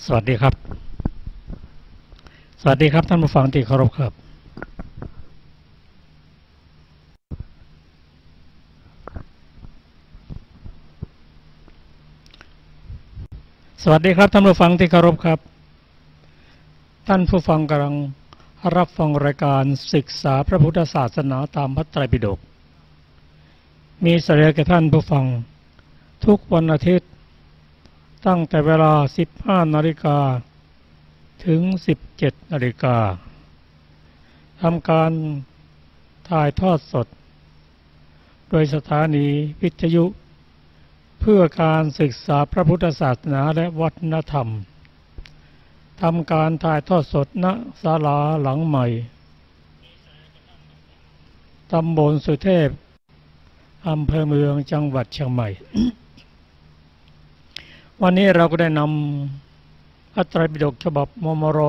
สวัสดีครับสวัสดีครับท่านผู้ฟังที่เคารพครับสวัสดีครับท่านผู้ฟังที่เคารพครับท่านผู้ฟังกำลังรับฟังรายการศึกษาพระพุทธศาสนาตามพระไตรปิฎกมีเสนอแก่ท่านผู้ฟังทุกวันอาทิตย์ตั้งแต่เวลา 15 นาฬิกาถึง 17 นาฬิกาทำการถ่ายทอดสดโดยสถานีวิทยุเพื่อการศึกษาพระพุทธศาสนาและวัฒนธรรมทำการถ่ายทอดสดณศาลาหลังใหม่ตำบลสุเทพอำเภอเมืองจังหวัดเชียงใหม่ วันนี้เราก็ได้นำพระไตรปิฎกฉบับมมร.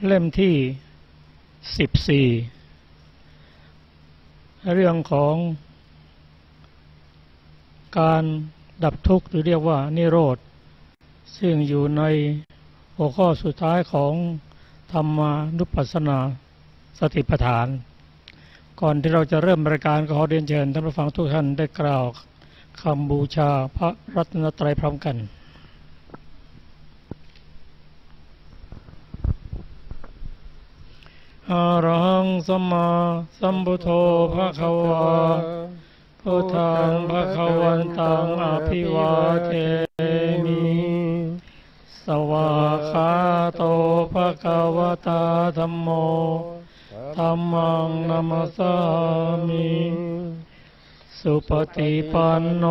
เล่มที่ 14 เรื่องของการดับทุกข์หรือเรียกว่านิโรธซึ่งอยู่ในหัวข้อสุดท้ายของธรรมานุปัสสนาสติปัฏฐานก่อนที่เราจะเริ่มรายการก็ขอเรียนเชิญท่านผู้ฟังทุกท่านได้กล่าวคำบูชาพระรัตนตรัยพร้อมกันอะระหังสัมมาสัมพุทโธภควาพุทธังภควันตังอภิวาเทมิสวากขาโตภควตาธัมโมธัมมังนัมสสามิสุปฏิปันโน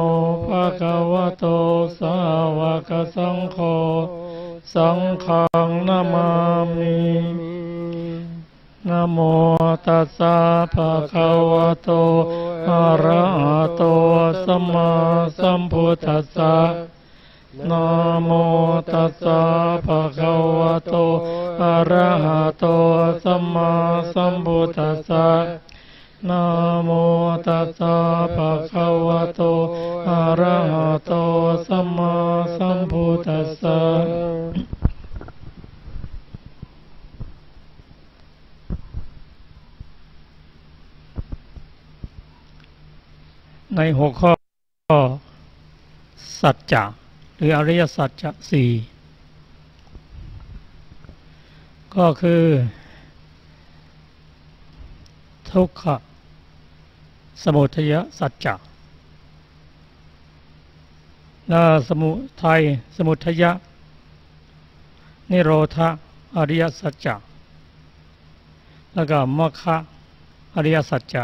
ภควโตสาวกสังโฆสังฆังนะมามินะโมตัสสะภะคะวะโตอะระหะโตสัมมาสัมพุทธัสสะนะโมตัสสะภะคะวะโตอะระหะโตสัมมาสัมพุทธัสสะนะโมตัสสะภะคะวะโตอะระหะโตสัมมาสัมพุทธัสสะในหัวข้อสัจจะหรืออริยสัจจะสี่ก็คือทุกขสมุทัยสัจจะและสมุทัยนิโรธอริยสัจจะแล้วก็มรรคอริยสัจจะ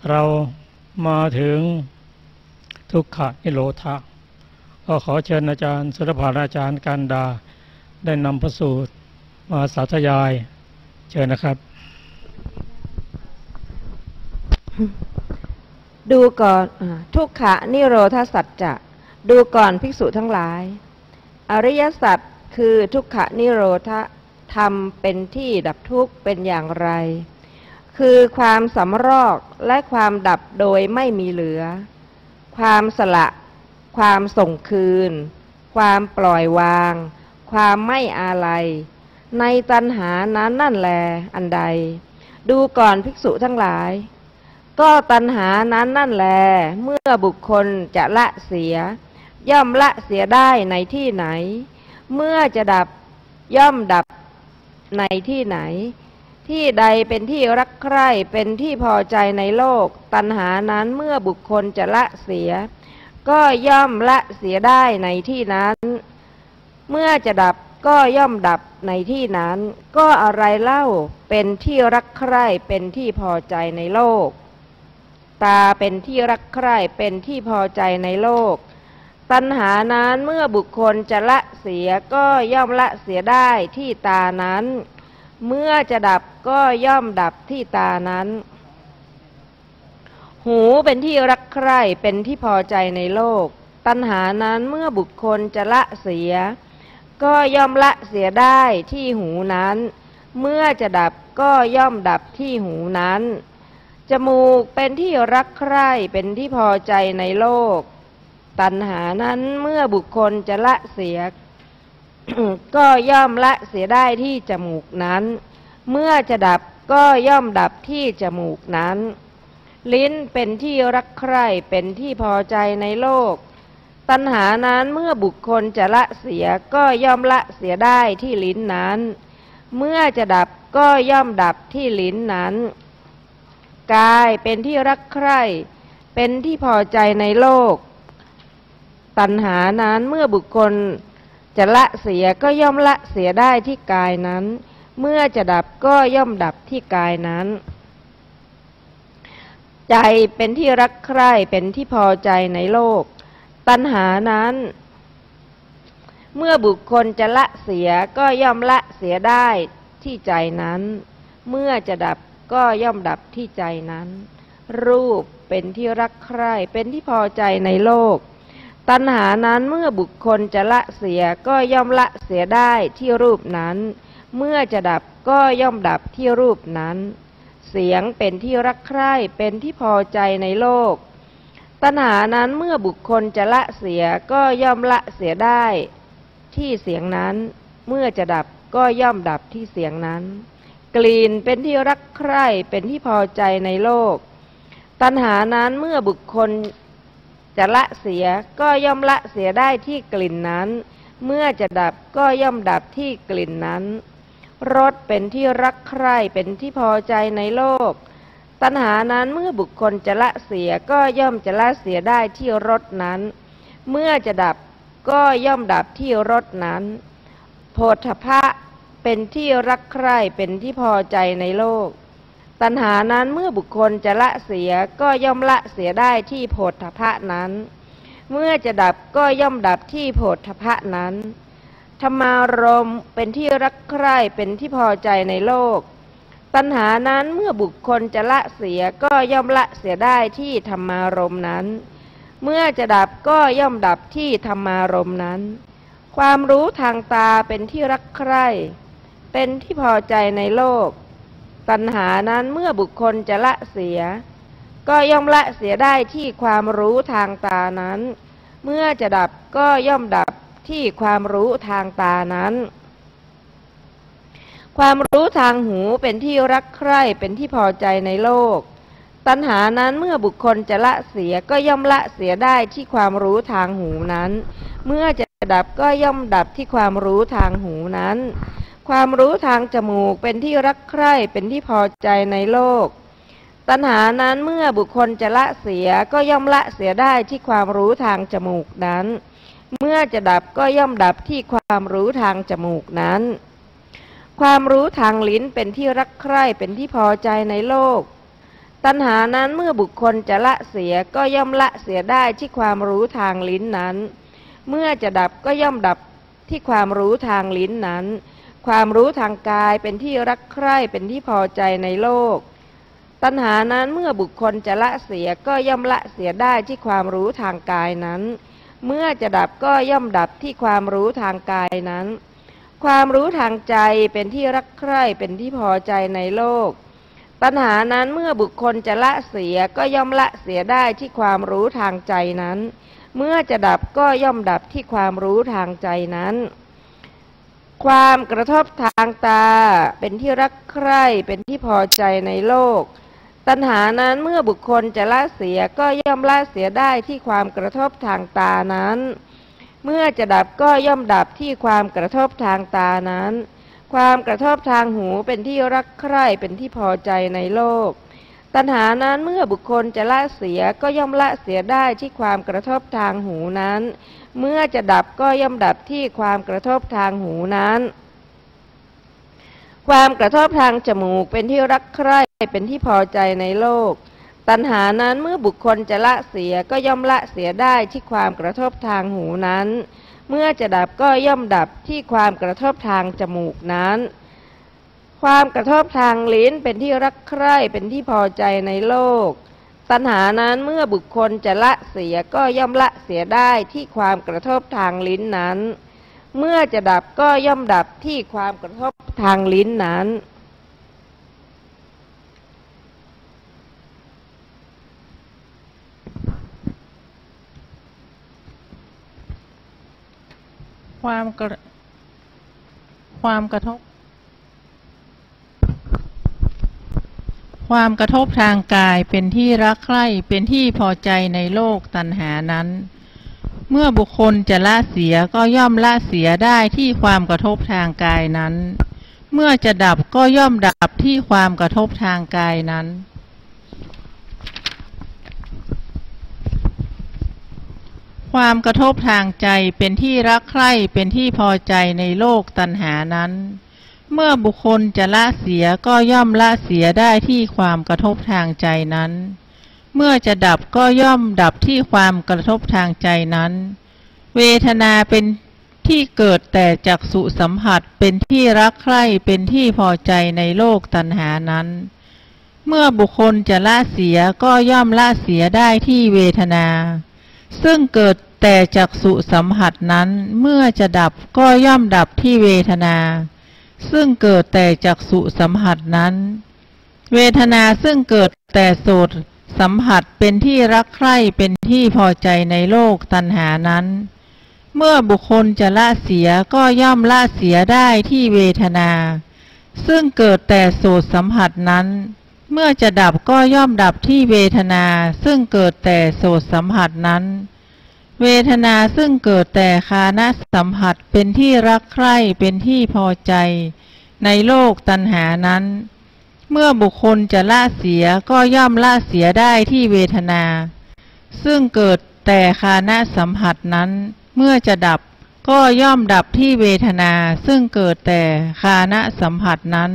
เรามาถึงทุกขนิโรธะก็ขอเชิญอาจารย์สุรภาอาจารย์กันดาได้นำพระสูตรมาสาธยายเชิญนะครับดูก่อนทุกขนิโรธสัจจะดูก่อนภิกษุทั้งหลายอริยสัจคือทุกขนิโรธธรรมเป็นที่ดับทุกข์เป็นอย่างไรคือความสำรอกและความดับโดยไม่มีเหลือความสละความส่งคืนความปล่อยวางความไม่อาลัยในตัณหานั้นนั่นแลอันใดดูก่อนภิกษุทั้งหลายก็ตัณหานั้นนั่นแลเมื่อบุคคลจะละเสียย่อมละเสียได้ในที่ไหนเมื่อจะดับย่อมดับในที่ไหนที่ใดเป็นที่รักใคร่เป็นที่พอใจในโลกตัณหานั้นเมื่อบุคคลจะละเสียก็ย่อมละเสียได้ในที่นั้นเมื่อจะดับก็ย่อมดับในที่นั้นก็อะไรเล่าเป็นที่รักใคร่เป็นที่พอใจในโลกตาเป็นที่รักใคร่เป็นที่พอใจในโลกตัณหานั้นเมื่อบุคคลจะละเสียก็ย่อมละเสียได้ที่ตานั้นเมื่อจะดับก็ย่อมดับที่ตานั้นหูเป็นที่รักใคร่เป็นที่พอใจในโลกตัณหานั้นเมื่อบุคคลจะละเสียก็ย่อมละเสียได้ที่หูนั้นเมื่อจะดับก็ย่อมดับที่หูนั้นจมูกเป็นที่รักใคร่เป็นที่พอใจในโลกตัณหานั้นเมื่อบุคคลจะละเสีย ก็ย่อมละเสียได้ที่จมูกนั้นเมื่อจะดับก็ย่อมดับที่จมูกนั้นลิ้นเป็นที่รักใคร่เป็นที่พอใจในโลกตัณหานั้นเมื่อบุคคลจะละเสียก็ย่อมละเสียได้ที่ลิ้นนั้นเมื่อจะดับก็ย่อมดับที่ลิ้นนั้นกายเป็นที่รักใคร่เป็นที่พอใจในโลกตัณหานั้นเมื่อบุคคลจะละเสียก็ย่อมละเสียได้ที่กายนั้นเมื่อจะดับก็ย่อมดับที่กายนั้นใจเป็นที่รักใคร่เป็นที่พอใจในโลกตัณหานั้นเมื่อบุคคลจะละเสียก็ย่อมละเสียได้ที่ใจนั้นเมื่อจะดับก็ย่อมดับที่ใจนั้นรูปเป็นที่รักใคร่เป็นที่พอใจในโลกตัณหานั้นเมื่อบุคคลจะละเสียก็ย่อมละเสียได้ที่รูปนั้นเมื่อจะดับก็ย่อมดับที่รูปนั้นเสียงเป็นที่รักใคร่เป็นที่พอใจในโลกตัณหานั้นเมื่อบุคคลจะละเสียก็ย่อมละเสียได้ที่เสียงนั้นเมื่อจะดับก็ย่อมดับที่เสียงนั้นกลิ่นเป็นที่รักใคร่เป็นที่พอใจในโลกตัณหานั้นเมื่อบุคคลจะละเสียก็ย่อมละเสียได้ที่กลิ่นนั้นเมื่อจะดับก็ย่อมดับที่กลิ่นนั้นรสเป็นที่รักใคร่เป็นที่พอใจในโลกตัณหานั้นเมื่อบุคคลจะละเสียก็ย่อมจะละเสียได้ที่รสนั้นเมื่อจะดับก็ย่อมดับที่รสนั้นโผฏฐัพพะเป็นที่รักใคร่เป็นที่พอใจในโลกตัณหานั้นเมื่อบุคคลจะละเสียก็ย่อมละเสียได้ที่โผฏฐัพพะนั้นเมื่อจะดับก็ย่อมดับที่โผฏฐัพพะนั้นธรรมารมณ์เป็นที่รักใคร่เป็นที่พอใจในโลกตัณหานั้นเมื่อบุคคลจะละเสียก็ย่อมละเสียได้ที่ธรรมารมณ์นั้นเมื่อจะดับก็ย่อมดับที่ธรรมารมณ์นั้นความรู้ทางตาเป็นที่รักใคร่เป็นที่พอใจในโลกตัณหานั้นเมื่อบุคคลจะละเสียก็ย่อมละเสียได้ที่ความรู้ทางตานั้นเมื่อจะดับก็ย่อมดับที่ความรู้ทางตานั้นความรู้ทางหูเป็นที่รักใคร่เป็นที่พอใจในโลกตัณหานั้นเมื่อบุคคลจะละเสียก็ย่อมละเสียได้ที่ความรู้ทางหูนั้นเมื่อจะดับก็ย่อมดับที่ความรู้ทางหูนั้นความรู้ทางจมูกเป็นที่รักใคร่เป็นที่พอใจในโลกตัณหานั้นเมื่อบุคคลจะละเสียก็ย่อมละเสียได้ที่ความรู้ทางจมูกนั้นเมื่อจะดับก็ย่อมดับที่ความรู้ทางจมูกนั้นความรู้ทางลิ้นเป็นที่รักใคร่เป็นที่พอใจในโลกตัณหานั้นเมื่อบุคคลจะละเสียก็ย่อมละเสียได้ที่ความรู้ทางลิ้นนั้นเมื่อจะดับก็ย่อมดับที่ความรู้ทางลิ้นนั้นความรู้ทางกายเป็นที่รักใคร่เป็นที่พอใจในโลกตัณหานั้นเมื่อบุคคลจะละเสียก็ย่อมละเสียได้ที่ความรู้ทางกายนั้นเมื่อจะดับก็ย่อมดับที่ความรู้ทางกายนั้นความรู้ทางใจเป็นที่รักใคร่เป็นที่พอใจในโลกตัณหานั้นเมื่อบุคคลจะละเสียก็ย่อมละเสียได้ที่ความรู้ทางใจนั้นเมื่อจะดับก็ย่อมดับที่ความรู้ทางใจนั้นความกระทบทางตาเป็นที่รักใคร่เป็นที่พอใจในโลกตัณหานั้นเมื่อบุคคลจะละเสียก็ย่อมละเสียได้ที่ความกระทบทางตานั้นเมื่อจะดับก็ย่อมดับที่ความกระทบทางตานั้นความกระทบทางหูเป็นที่รักใคร่เป็นที่พอใจในโลกตัณหานั้นเมื่อบุคคลจะละเสียก็ย่อมละเสียได้ที่ความกระทบทางหูนั้นเมื่อจะดับก็ย่อมดับที่ความกระทบทางหูนั้นความกระทบทางจมูกเป็นที่รักใคร่เป็นที่พอใจในโลกตัณหานั้นเมื่อบุคคลจะละเสียก็ย่อมละเสียได้ที่ความกระทบทางหูนั้นเมื่อจะดับก็ย่อมดับที่ความกระทบทางจมูกนั้นความกระทบทางลิ้นเป็นที่รักใคร่เป็นที่พอใจในโลกตัณหานั้นเมื่อบุคคลจะละเสียก็ย่อมละเสียได้ที่ความกระทบทางลิ้นนั้นเมื่อจะดับก็ย่อมดับที่ความกระทบทางลิ้นนั้น ความกระทบทางกายเป็นที่รักใคร่เป็นที่พอใจในโลกตัณหานั้นเมื่อบุคคลจะละเสียก็ย่อมละเสียได้ที่ความกระทบทางกายนั้นเมื่อจะดับก็ย่อมดับที่ความกระทบทางกายนั้นความกระทบทางใจเป็นที่รักใคร่เป็นที่พอใจในโลกตัณหานั้นเมื่อบุคคลจะละเสียก็ย่อมละเสียได้ที่ความกระทบทางใจนั้นเมื่อจะดับก็ย่อมดับที่ความกระทบทางใจนั้นเวทนาเป็นที่เกิดแต่จักษุสัมผัสเป็นที่รักใคร่เป็นที่พอใจในโลกตัณหานั้นเมื่อบุคคลจะละเสียก็ย่อมละเสียได้ที่เวทนาซึ่งเกิดแต่จักษุสัมผัสนั้นเมื่อจะดับก็ย่อมดับที่เวทนาซึ่งเกิดแต่จักษุสัมผัสนั้นเวทนาซึ่งเกิดแต่โสตสัมผัสเป็นที่รักใคร่เป็นที่พอใจในโลกตัณหานั้นเมื่อบุคคลจะละเสียก็ย่อมละเสียได้ที่เวทนาซึ่งเกิดแต่โสตสัมผัสนั้นเมื่อจะดับก็ย่อมดับที่เวทนาซึ่งเกิดแต่โสตสัมผัสนั้นเวทนาซึ่งเกิดแต่ฆานสัมผัสเป็นที่รักใคร่เป็นที่พอใจในโลกตัณหานั้นเมื่อบุคคลจะละเสียก็ย่อมละเสียได้ที่เวทนาซึ่งเกิดแต่ฆานสัมผัสนั้นเมื่อจะดับก็ย่อมดับที่เวทนาซึ่งเกิดแต่ฆานสัมผัสนั้น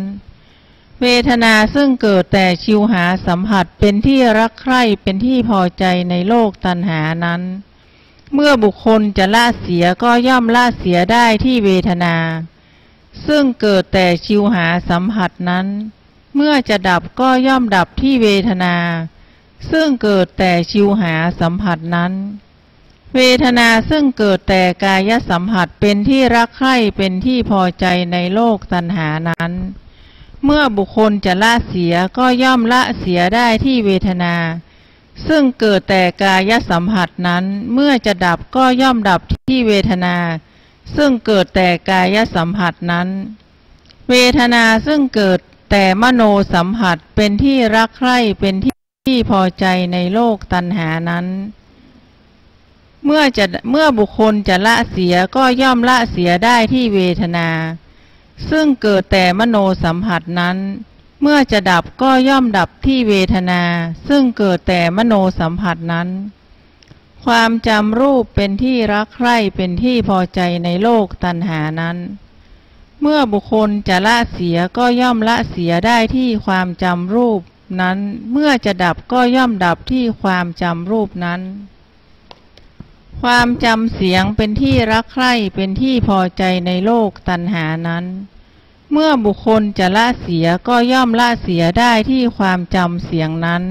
เวทนาซึ่งเกิดแต่ชิวหาสัมผัสเป็นที่รักใคร่เป็นที่พอใจในโลกตัณหานั้นเมื่อบุคคลจะละเสียก็ย่อมละเสียได้ที่เวทนาซึ่งเกิดแต่ชิวหาสัมผัสนั้นเมื่อจะดับก็ย่อมดับที่เวทนาซึ่งเกิดแต่ชิวหาสัมผัสนั้นเวทนาซึ่งเกิดแต่กายสัมผัสเป็นที่รักใคร่เป็นที่พอใจในโลกตัณหานั้นเมื่อบุคคลจะละเสียก็ย่อมละเสียได้ที่เวทนาซึ่งเกิดแต่กายสัมผัสนั้นเมื่อจะดับก็ย่อมดับที่เวทนาซึ่งเกิดแต่กายสัมผัสนั้นเวทนาซึ่งเกิดแต่มโนสัมผัสเป็นที่รักใคร่เป็นที่พอใจในโลกตัณหานั้นเมื่อบุคคลจะละเสียก็ย่อมละเสียได้ที่เวทนาซึ่งเกิดแต่มโนสัมผัสนั้นเมื่อจะดับก็ย่อมดับที่เวทนาซึ่งเกิดแต่มโนสัมผัสนั้นความจำรูปเป็นที่รักใคร่เป็นที่พอใจในโลกตัณหานั้นเมื่อบุคคลจะละเสียก็ย่อมละเสียได้ที่ความจำรูปนั้นเมื่อจะดับก็ย่อมดับที่ความจำรูปนั้นความจำเสียงเป็นที่รักใคร่เป็นที่พอใจในโลกตัณหานั้นเมื่อบุคคลจะละเสียก็ย่อมละเสียได้ที่ความจำเสียงนั้น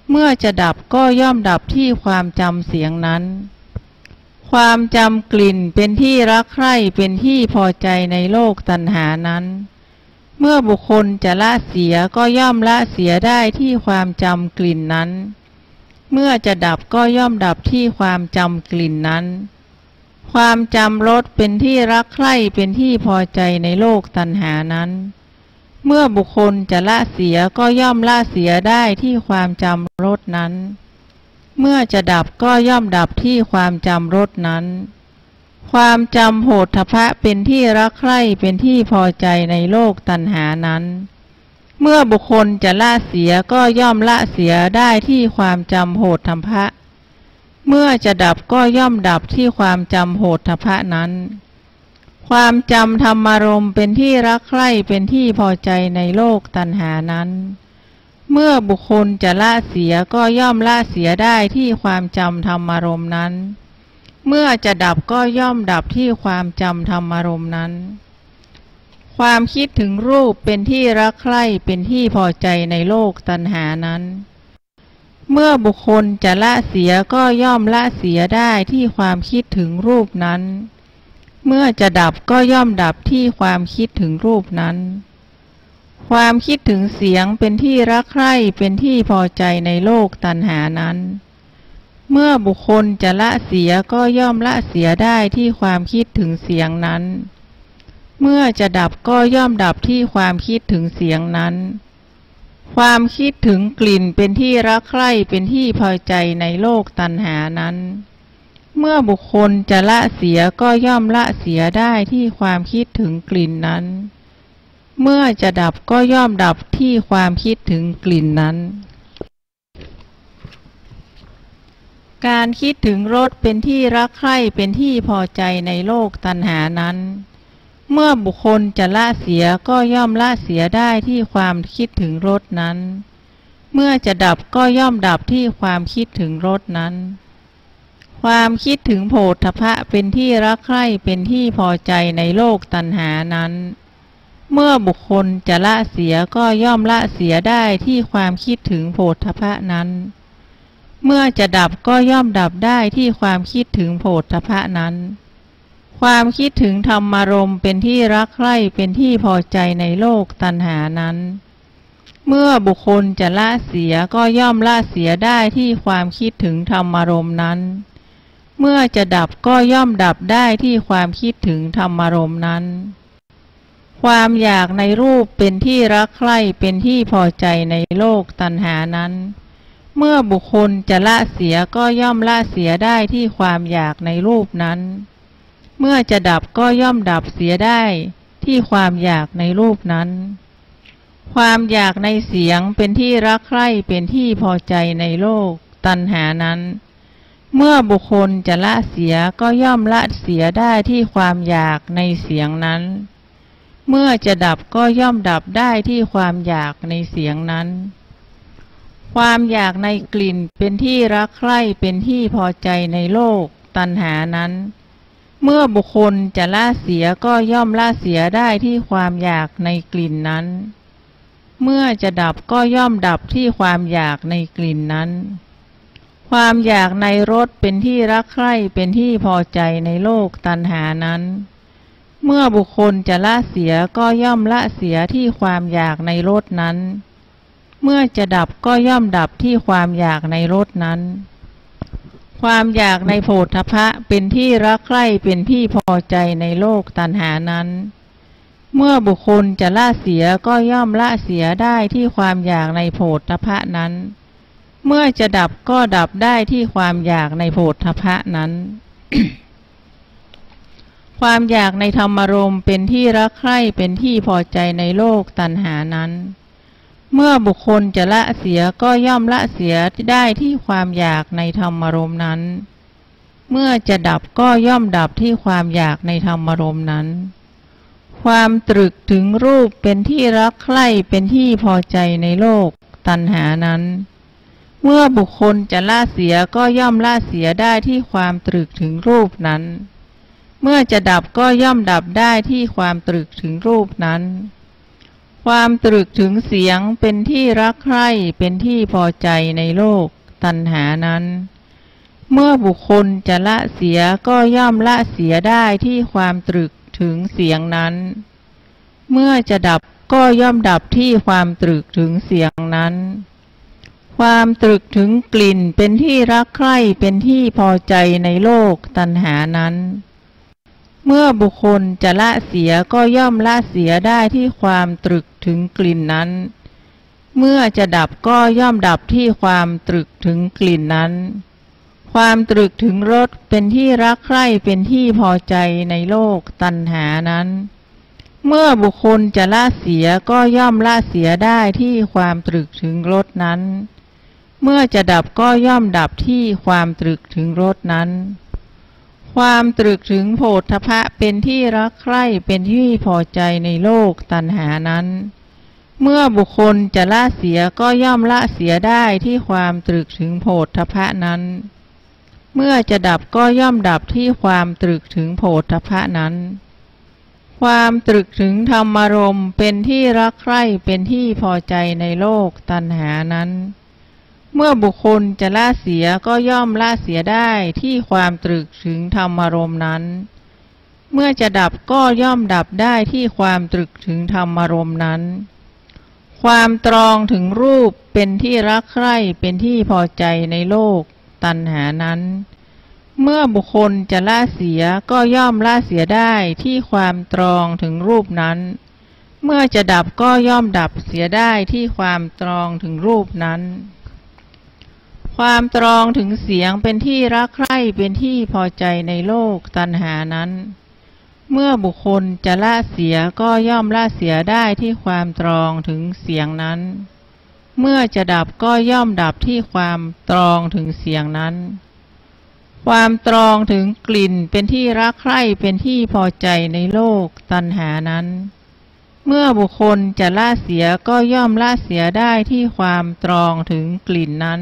เมื่อจะดับก็ย่อมดับที่ความจำเสียงนั้นความจำกลิ่นเป็นที่รักใคร่เป็นที่พอใจในโลกตัณหานั้นเมื่อบุคคลจะละเสียก็ย่อมละเสียได้ที่ความจำกลิ่นนั้นเมื่อจะดับก็ย่อมดับที่ความจำกลิ่นนั้นความจำรสเป็นที่รักใคร่เป็นที่พอใจในโลกตัณหานั้นเมื่อบุคคลจะละเสียก็ย่อมละเสียได้ที่ความจำรสนั้นเมื่อจะดับก็ย่อมดับที่ความจำรสนั้นความจำโผฏฐัพพะเป็นที่รักใคร่เป็นที่พอใจในโลกตัณหานั้นเมื่อบุคคลจะละเสียก็ย่อมละเสียได้ที่ความจำโผฏฐัพพะเมื่อจะดับก็ย่อมดับที่ความจำโผฏฐัพพะนั้นความจำธรรมารมณ์เป็นที่รักใคร่เป็นที่พอใจในโลกตัณหานั้นเมื่อบุคคลจะละเสียก็ย่อมละเสียได้ที่ความจำธรรมารมณ์นั้นเมื่อจะดับก็ย่อมดับที่ความจำธรรมารมณ์นั้นความคิดถึงรูปเป็นที่รักใคร่เป็นที่พอใจในโลกตัณหานั้นเมื่อบุคคลจะละเสียก็ย่อมละเสียได้ที่ความคิดถึงรูปนั้นเมื่อจะดับก็ย่อมดับที่ความคิดถึงรูปนั้นความคิดถึงเสียงเป็นที่รักใคร่เป็นที่พอใจในโลกตัณหานั้นเมื่อบุคคลจะละเสียก็ย่อมละเสียได้ที่ความคิดถึงเสียงนั้น เมื่อจะดับก็ย่อมดับที่ความคิดถึงเสียงนั้นความคิดถึงกลิ่นเป็นที่รักใคร่เป็นที่พอใจในโลกตัณหานั้นเมื่อบุคคลจะละเสียก็ย่อมละเสียได้ที่ความคิดถึงกลิ่นนั้นเมื่อจะดับก็ย่อมดับที่ความคิดถึงกลิ่นนั้นการคิดถึงรสเป็นที่รักใคร่เป็นที่พอใจในโลกตัณหานั้นเมื่อบุคคลจะละเสียก็ย่อมละเสียได้ที่ความคิดถึงรสนั้นเมื่อจะดับก็ย่อมดับที่ความคิดถึงรสนั้นความคิดถึงโผฏฐัพพะเป็นที่รักใคร่เป็นที่พอใจในโลกตัณหานั้นเมื่อบุคคลจะละเสียก็ย่อมละเสียได้ที่ความคิดถึงโผฏฐัพพะนั้นเมื่อจะดับก็ย่อมดับได้ที่ความคิดถึงโผฏฐัพพะนั้นความคิดถึงธรรมารมณ์เป็นที่รักใคร่เป็นที่พอใจในโลกตัณหานั้นเมื่อบุคคลจะละเสียก็ย่อมละเสียได้ที่ความคิดถึงธรรมารมณ์นั้นเมื่อจะดับก็ย่อมดับได้ที่ความคิดถึงธรรมารมณ์นั้นความอยากในรูปเป็นที่รักใคร่เป็นที่พอใจในโลกตัณหานั้นเมื่อบุคคลจะละเสียก็ย่อมละเสียได้ที่ความอยากในรูปนั้นเมื่อจะดับก็ย่อมดับเสียได้ที่ความอยากในรูปนั้นความอยากในเสียงเป็นที่รักใคร่เป็นที่พอใจในโลกตัณหานั้นเมื่อบุคคลจะละเสียก็ย่อมละเสียได้ที่ความอยากในเสียงนั้นเมื่อจะดับก็ย่อมดับได้ที่ความอยากในเสียงนั้นความอยากในกลิ่นเป็นที่รักใคร่เป็นที่พอใจในโลกตัณหานั้นเมื่อบุคคลจะละเสียก็ย่อมละเสียได้ที่ความอยากในกลิ่นนั้นเมื่อจะดับก็ย่อมดับที่ความอยากในกลิ่นนั้นความอยากในรสเป็นที่รักใคร่เป็นที่พอใจในโลกตัณหานั้นเมื่อบุคคลจะละเสียก็ย่อมละเสียที่ความอยากในรสนั้นเมื่อจะดับก็ย่อมดับที่ความอยากในรสนั้นความอยากในโผฏฐัพพะเป็นที่รักใคร่เป็นที่พอใจในโลกตัณหานั้นเมื่อบุคคลจะละเสียก็ย่อมละเสียได้ที่ความอยากในโผฏฐัพพะนั้นเมื่อจะดับก็ดับได้ที่ความอยากในโผฏฐัพพะนั้น ความอยากในธรรมารมณ์เป็นที่รักใคร่เป็นที่พอใจในโลกตัณหานั้นเมื่อบุคคลจะละเสียก็ย่อมละเสียได้ที่ความอยากในธรรมารมณ์นั้นเมื่อจะดับก็ย่อมดับที่ความอยากในธรรมารมณ์นั้นความตรึกถึงรูปเป็นที่รักใคร่เป็นที่พอใจในโลกตัณหานั้นเมื่อบุคคลจะละเสียก็ย่อมละเสียได้ที่ความตรึกถึงรูปนั้นเมื่อจะดับก็ย่อมดับได้ที่ความตรึกถึงรูปนั้นความตรึกถึงเสียงเป็นที่รักใคร่เป็นที่พอใจในโลกตัณหานั้นเมื่อบุคคลจะละเสียก็ย่อมละเสียได้ที่ความตรึกถึงเสียงนั้นเมื่อจะดับก็ย่อมดับที่ความตรึกถึงเสียงนั้นความตรึกถึงกลิ่นเป็นที่รักใคร่เป็นที่พอใจในโลกตัณหานั้นเมื่อบุคคลจะละเสียก็ย่อมละเสียได้ที่ความตรึกถึงกลิ่นนั้นเมื่อจะดับก็ย่อมดับที่ความตรึกถึงกลิ่นนั้นความตรึกถึงรสเป็นที่รักใคร่เป็นที่พอใจในโลกตัณหานั้นเมื่อบุคคลจะละเสียก็ย่อมละเสียได้ที่ความตรึกถึงรสนั้นเมื่อจะดับก็ย่อมดับที่ความตรึกถึงรสนั้นความตรึกถึงโผฏฐัพพะเป็นที่รักใคร่เป็นที่พอใจในโลกตัณหานั้นเมื่อบุคคลจะละเสียก็ย่อมละเสียได้ที่ความตรึกถึงโผฏฐัพพะนั้นเมื่อจะดับก็ย่อมดับที่ความตรึกถึงโผฏฐัพพะนั้นความตรึกถึงธรรมารมณ์เป็นที่รักใคร่เป็นที่พอใจในโลกตัณหานั้นเมื่อบุคคลจะละเสียก็ย่อมละเสียได้ที่ความตรึกถึงธรรมารมณ์นั้นเมื่อจะดับก็ย่อมดับได้ที่ความตรึกถึงธรรมารมณ์นั้นความตรองถึงรูปเป็นที่รักใคร่เป็นที่พอใจในโลกตัณหานั้น เมื่อบุคคลจะละเสียก็ย่อมละเสียได้ที่ความตรองถึงรูปนั้นเมื่อจะดับก็ย่อมดับเสียได้ที่ความตรองถึงรูปนั้นความตรองถึงเสียงเป็นที่รักใคร่เป็นที่พอใจในโลกตัณหานั้นเมื่อบุคคลจะละเสียก็ย่อมละเสียได้ที่ความตรองถึงเสียงนั้นเมื่อจะดับก็ย่อมดับที่ความตรองถึงเสียงนั้นความตรองถึงกลิ่นเป็นที่รักใคร่เป็นที่พอใจในโลกตัณหานั้นเมื่อบุคคลจะละเสียก็ย่อมละเสียได้ที่ความตรองถึงกลิ่นนั้น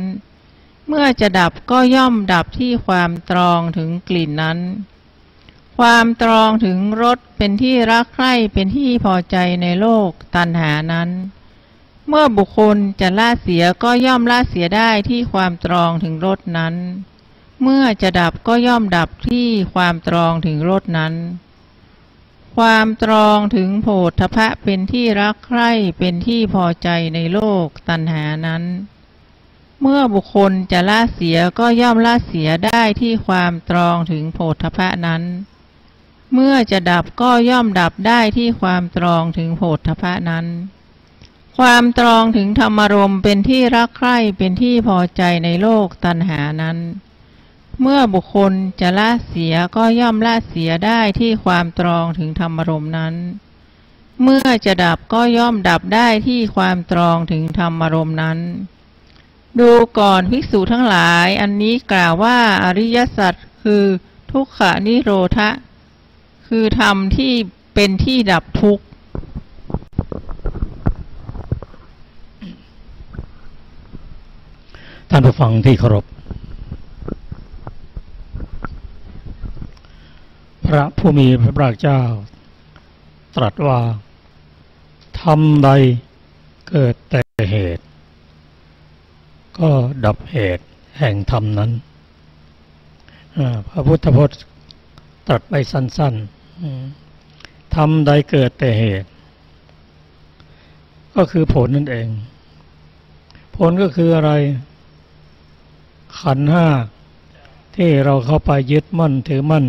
เมื่อจะดับก็ย่อมดับที่ความตรองถึงกลิ่นนั้นความตรองถึงรสเป็นที่รักใคร่เป็นที่พอใจในโลกตัณหานั้นเมื่อบุคคลจะละเสียก็ย่อมละเสียได้ที่ความตรองถึงรสนั้นเมื่อจะดับก็ย่อมดับที่ความตรองถึงรสนั้นความตรองถึงโผฏฐัพพะเป็นที่รักใคร่เป็นที่พอใจในโลกตัณหานั้นเมื่อบุคคลจะละเสียก็ย่อมละเสียได้ที่ความตรองถึงโผฏฐัพพะนั้นเมื่อจะดับก็ย่อมดับได้ที่ความตรองถึงโผฏฐัพพะนั้นความตรองถึงธรรมารมณ์เป็นที่รักใคร่เป็นที่พอใจในโลกตัณหานั้นเมื่อบุคคลจะละเสียก็ย่อมละเสียได้ที่ความตรองถึงธรรมารมณ์นั้นเมื่อจะดับก็ย่อมดับได้ที่ความตรองถึงธรรมารมณ์นั้นดูก่อนภิกษุทั้งหลายอันนี้กล่าวว่าอริยสัจคือทุกขนิโรธะคือธรรมที่เป็นที่ดับทุกข์ท่านผู้ฟังที่เคารพพระผู้มีพระภาคเจ้าตรัสว่าธรรมใดเกิดแต่เหตุก็ดับเหตุแห่งธรรมนั้นพระพุทธพจน์ตรัสไปสั้นๆธรรมใดเกิดแต่เหตุก็คือผลนั่นเองผลก็คืออะไรขันธ์ห้าที่เราเข้าไปยึดมั่นถือมั่น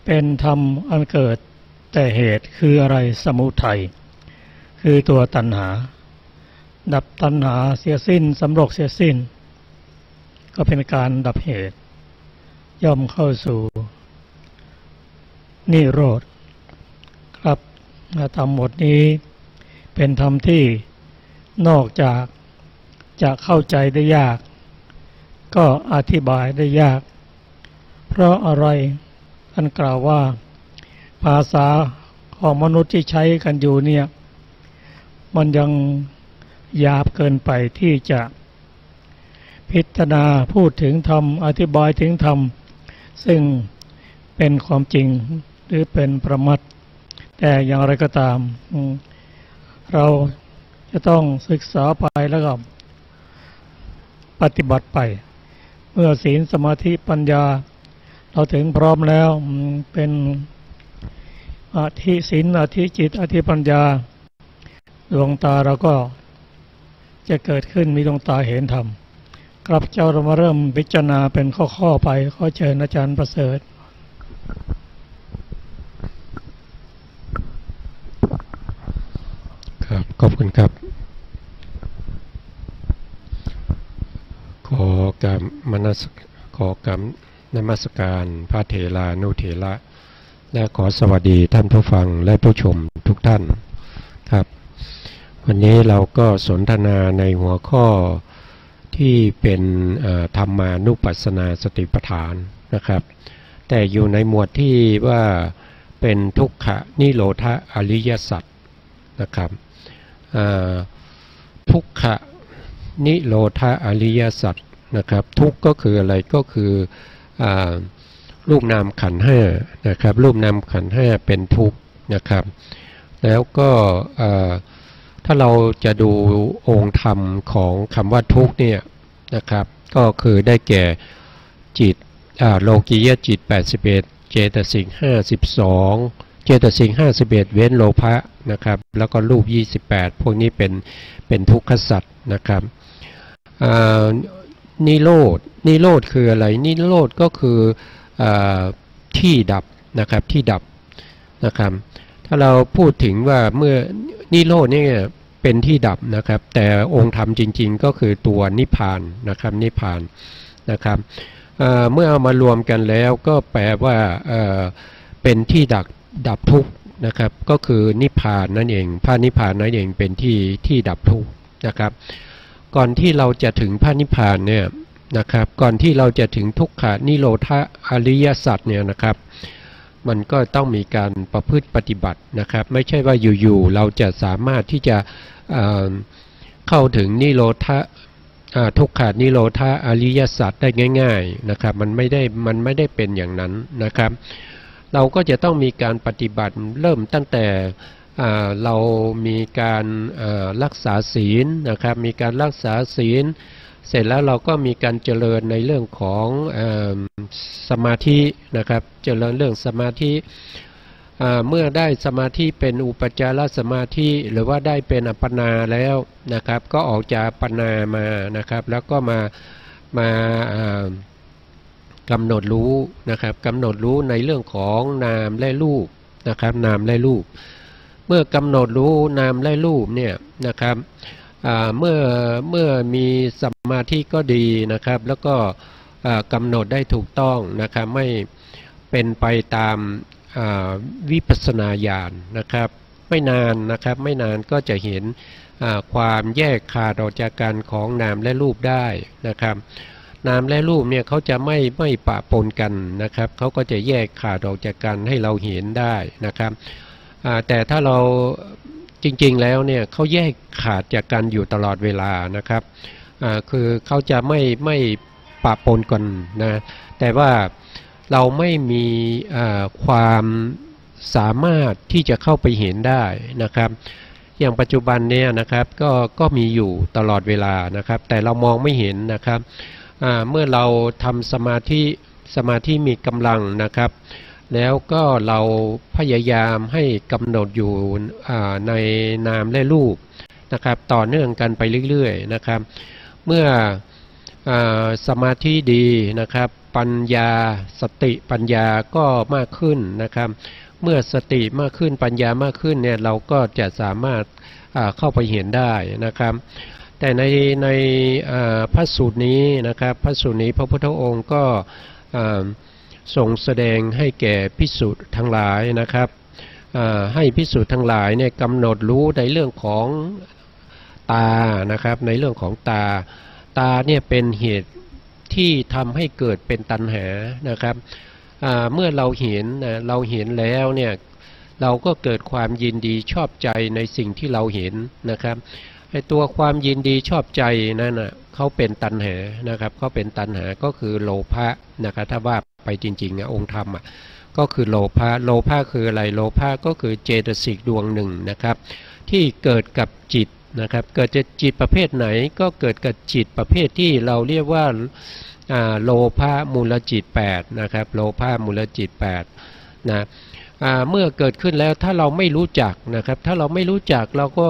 เป็นธรรมอันเกิดแต่เหตุคืออะไรสมุทัยคือตัวตัณหาดับตัณหาเสียสิ้นสำรอกเสียสิ้นก็เป็นการดับเหตุย่อมเข้าสู่นิโรธครับธรรมหมดนี้เป็นธรรมที่นอกจากจะเข้าใจได้ยากก็อธิบายได้ยากเพราะอะไรท่านกล่าวว่าภาษาของมนุษย์ที่ใช้กันอยู่เนี่ยมันยังหยาบเกินไปที่จะพิจารณาพูดถึงธรรมอธิบายถึงธรรมซึ่งเป็นความจริงหรือเป็นประมัตถ์แต่อย่างไรก็ตามเราจะต้องศึกษาไปแล้วก็ปฏิบัติไปเมื่อศีลสมาธิปัญญาเราถึงพร้อมแล้วเป็นอธิศีลอธิจิตอธิปัญญาดวงตาเราก็จะเกิดขึ้นมีดวงตาเห็นธรรมครับเจ้าเรามาเริ่มพิจารณาเป็นข้อๆไปขอเชิญอาจารย์ประเสริฐครับขอบคุณครับขอกราบนมัสการพระเถรานุเถระและขอสวัสดีท่านผู้ฟังและผู้ชมทุกท่านครับวันนี้เราก็สนทนาในหัวข้อที่เป็นธรรมานุปัสสนาสติปัฏฐานนะครับแต่อยู่ในหมวดที่ว่าเป็นทุกขนิโรธอริยสัจนะครับทุกขนิโรธอริยสัจนะครับทุกข์ก็คืออะไรก็คือรูปนามขันธ์ห้านะครับรูปนามขันธ์ห้าเป็นทุกข์นะครับแล้วก็ถ้าเราจะดูองค์ธรรมของคำว่าทุกข์เนี่ยนะครับก็คือได้แก่จิตโลกียจิต81เจตสิก52เจตสิก51เว้นโลภะนะครับแล้วก็รูป28พวกนี้เป็นทุกขสัจนะครับ นิโรธนิโรธคืออะไรนิโรธก็คือที่ดับนะครับที่ดับนะครับถ้าเราพูดถึงว่าเมื่อนิโรธเนี่ยเป็นที่ดับนะครับแต่องค์ธรรมจริงๆก็คือตัวนิพพานนะครับนิพพานนะครับเมื่อเอามารวมกันแล้วก็แปลว่าเป็นที่ดับทุกข์นะครับก็คือนิพพานนั่นเองพระนิพพานนั่นเองเป็นที่ดับทุกข์นะครับก่อนที่เราจะถึงพระนิพพานเนี่ยนะครับก่อนที่เราจะถึงทุกขนิโรธอริยสัจเนี่ยนะครับมันก็ต้องมีการประพฤติปฏิบัตินะครับไม่ใช่ว่าอยู่ๆเราจะสามารถที่จะเข้าถึงนิโรธทุกขนิโรธอริยสัจได้ง่ายๆนะครับมันไม่ได้เป็นอย่างนั้นนะครับเราก็จะต้องมีการปฏิบัติเริ่มตั้งแต่เรามีการรักษาศีลนะครับมีการรักษาศีลเสร็จแล้วเราก็มีการเจริญในเรื่องของสมาธินะครับเจริญเรื่องสมาธิเมื่อได้สมาธิเป็นอุปจารสมาธิหรือว่าได้เป็นอัปปนาแล้วนะครับก็ออกจากอัปปนามานะครับแล้วก็มากำหนดรู้นะครับกำหนดรู้ในเรื่องของนามและรูปนะครับนามและรูปเมื่อกำหนดรู้นามและรูปเนี่ยนะครับเมื่อมีสมาธิก็ดีนะครับแล้วก็กำหนดได้ถูกต้องนะครับไม่เป็นไปตามวิปัสสนาญาณนะครับไม่นานนะครับไม่นานก็จะเห็นความแยกขาดออกจากกันของนามและรูปได้นะครับนามและรูปเนี่ยเขาจะไม่ปะปนกันนะครับเขาก็จะแยกขาดออกจากกันให้เราเห็นได้นะครับแต่ถ้าเราจริงๆแล้วเนี่ยเขาแยกขาดจากกันอยู่ตลอดเวลานะครับคือเขาจะไม่ปะปนกันนะแต่ว่าเราไม่มีความสามารถที่จะเข้าไปเห็นได้นะครับอย่างปัจจุบันเนี่ยนะครับก็มีอยู่ตลอดเวลานะครับแต่เรามองไม่เห็นนะครับเมื่อเราทำสมาธิมีกำลังนะครับแล้วก็เราพยายามให้กำหนดอยู่ในนามและรูปนะครับต่อเนื่องกันไปเรื่อยๆนะครับเมื่อสมาธิดีนะครับปัญญาสติปัญญาก็มากขึ้นนะครับเมื่อสติมากขึ้นปัญญามากขึ้นเนี่ยเราก็จะสามารถเข้าไปเห็นได้นะครับแต่ในพระสูตรนี้นะครับพระสูตรนี้พระพุทธองค์ก็ทรงแสดงให้แก่ภิกษุทั้งหลายนะครับให้ภิกษุทั้งหลายเนี่ยกำหนดรู้ในเรื่องของตานะครับในเรื่องของตาเนี่ยเป็นเหตุที่ทำให้เกิดเป็นตัณหานะครับเมื่อเราเห็นแล้วเนี่ยเราก็เกิดความยินดีชอบใจในสิ่งที่เราเห็นนะครับไอ้ตัวความยินดีชอบใจนั่นน่ะเขาเป็นตัณหานะครับเขาเป็นตัณหาก็คือโลภะนะครับถ้าว่าไปจริงๆองค์ธรรมก็คือโลภะคืออะไรโลภะก็คือเจตสิกดวงหนึ่งนะครับที่เกิดกับจิตนะครับเกิดจากจิตประเภทไหนก็เกิดกับจิตประเภทที่เราเรียกว่าโลภะมูลจิต8นะครับโลภะมูลจิต8นะเมื่อเกิดขึ้นแล้วถ้าเราไม่รู้จักนะครับถ้าเราไม่รู้จักเราก็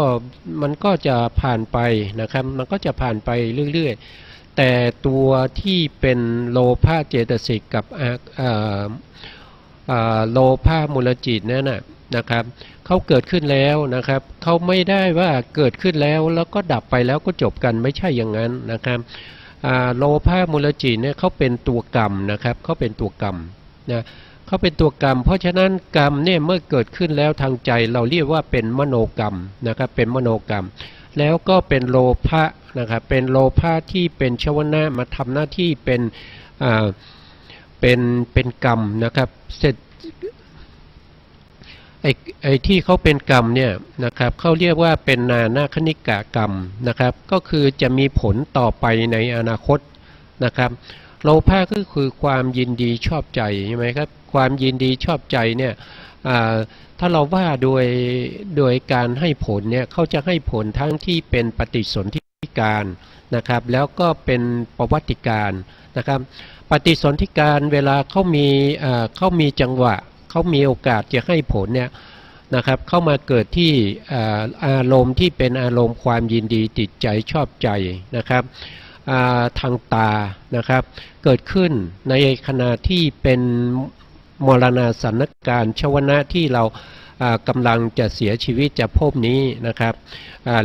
มันก็จะผ่านไปนะครับมันก็จะผ่านไปเรื่อยๆแต่ตัวที่เป็นโลภะเจตสิกกับโลภะมูลจิตนั่นนะครับเขาเกิดขึ้นแล้วนะครับเขาไม่ได้ว่าเกิดขึ้นแล้วก็ดับไปแล้วก็จบกันไม่ใช่อย่างนั้นนะครับโลภะมูลจิตเนี่ยเขาเป็นตัวกรรมนะครับเขาเป็นตัวกรรมนะเขาเป็นตัวกรรมเพราะฉะนั้นกรรมเนี่ยเมื่อเกิดขึ้นแล้วทางใจเราเรียกว่าเป็นมโนกรรมนะครับเป็นมโนกรรมแล้วก็เป็นโลภะนะครับเป็นโลภะที่เป็นชวนะมาทำหน้าที่เป็นกรรมนะครับเสร็จไอ้ที่เขาเป็นกรรมเนี่ยนะครับเขาเรียกว่าเป็นนาคณิกกรรมนะครับก็คือจะมีผลต่อไปในอนาคตนะครับโลภะก็คือความยินดีชอบใจใช่ไหมครับความยินดีชอบใจเนี่ยถ้าเราว่าโดยการให้ผลเนี่ยเขาจะให้ผลทั้งที่เป็นปฏิสนธิการนะครับแล้วก็เป็นประวัติการนะครับปฏิสนธิการเวลาเขามีจังหวะเขามีโอกาสจะให้ผลเนี่ยนะครับเข้ามาเกิดที่อารมณ์ที่เป็นอารมณ์ความยินดีติดใจชอบใจนะครับ ทางตานะครับเกิดขึ้นในขณะที่เป็นมรณาสันการชวนะที่เรากำลังจะเสียชีวิตจากภพนี้นะครับ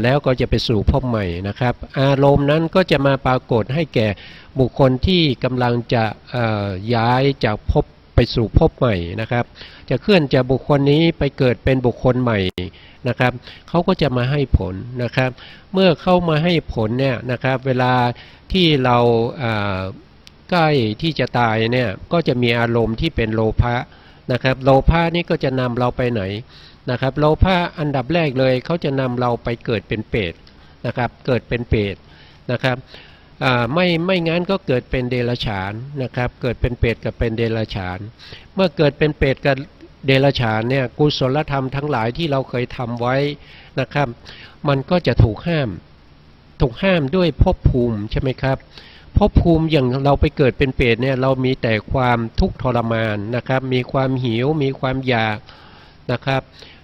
แล้วก็จะไปสู่ภพใหม่นะครับอารมณ์นั้นก็จะมาปรากฏให้แก่บุคคลที่กำลังจะย้ายจากภพไปสู่ภพใหม่นะครับจะเคลื่อนจากบุคคลนี้ไปเกิดเป็นบุคคลใหม่นะครับเขาก็จะมาให้ผลนะครับเมื่อเข้ามาให้ผลเนี่ยนะครับเวลาที่เราใกล้ที่จะตายเนี่ยก็จะมีอารมณ์ที่เป็นโลภะนะครับโลภะนี่ก็จะนำเราไปไหนนะครับโลภะอันดับแรกเลยเขาจะนำเราไปเกิดเป็นเปรตนะครับเกิดเป็นเปรตนะครับไม่งั้นก็เกิดเป็นเดรัจฉานนะครับเกิดเป็นเปรตกับเป็นเดรัจฉานเมื่อเกิดเป็นเปรตกับเดรัจฉานเนี่ยกุศลธรรมทั้งหลายที่เราเคยทำไว้นะครับมันก็จะถูกห้ามด้วยภพภูมิใช่ไหมครับภพภูมิอย่างเราไปเกิดเป็นเปรตเนี่ยเรามีแต่ความทุกข์ทรมานนะครับมีความหิวมีความอยากนะครับ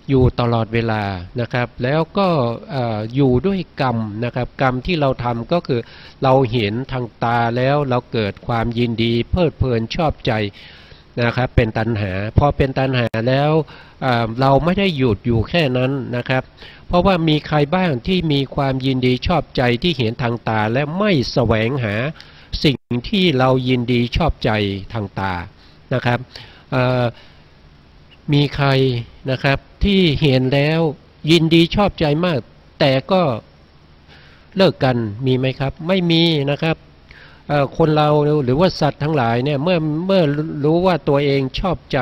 อยู่ตลอดเวลานะครับแล้วก็อยู่ด้วยกรรมนะครับกรรมที่เราทำก็คือเราเห็นทางตาแล้วเราเกิดความยินดีเพลิดเพลินชอบใจนะครับเป็นตัณหาพอเป็นตัณหาแล้วเราไม่ได้หยุดอยู่แค่นั้นนะครับเพราะว่ามีใครบ้างที่มีความยินดีชอบใจที่เห็นทางตาและไม่แสวงหาสิ่งที่เรายินดีชอบใจทางตานะครับมีใครนะครับที่เห็นแล้วยินดีชอบใจมากแต่ก็เลิกกันมีไหมครับไม่มีนะครับคนเราหรือว่าสัตว์ทั้งหลายเนี่ยเมื่อรู้ว่าตัวเองชอบใจ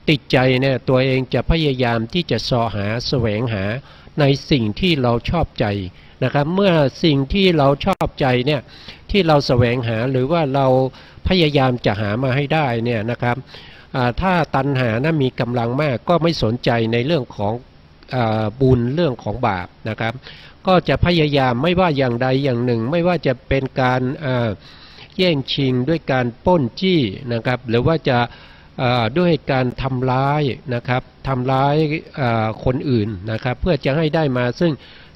ติดใจเนี่ยตัวเองจะพยายามที่จะเสาะหาแสวงหาในสิ่งที่เราชอบใจนะครับเมื่อสิ่งที่เราชอบใจเนี่ยที่เราแสวงหาหรือว่าเราพยายามจะหามาให้ได้เนี่ยนะครับถ้าตัณหานะมีกำลังมากก็ไม่สนใจในเรื่องของบุญเรื่องของบาปนะครับก็จะพยายามไม่ว่าอย่างใดอย่างหนึ่งไม่ว่าจะเป็นการแย่งชิงด้วยการปล้นจี้นะครับหรือว่าจะด้วยการทำร้ายนะครับทำร้ายคนอื่นนะครับเพื่อจะให้ได้มาซึ่ง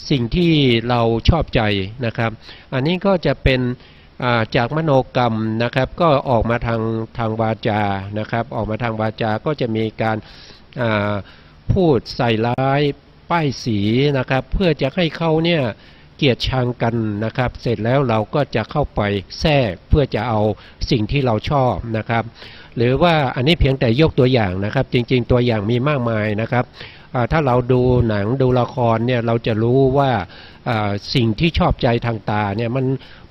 สิ่งที่เราชอบใจนะครับอันนี้ก็จะเป็นจากมโนกรรมนะครับก็ออกมาทางวาจานะครับออกมาทางวาจาก็จะมีการพูดใส่ร้ายป้ายสีนะครับเพื่อจะให้เขาเนี่ยเกลียดชังกันนะครับเสร็จแล้วเราก็จะเข้าไปแทรกเพื่อจะเอาสิ่งที่เราชอบนะครับหรือว่าอันนี้เพียงแต่ยกตัวอย่างนะครับจริงๆตัวอย่างมีมากมายนะครับถ้าเราดูหนังดูละครเนี่ยเราจะรู้ว่าสิ่งที่ชอบใจทางตาเนี่ย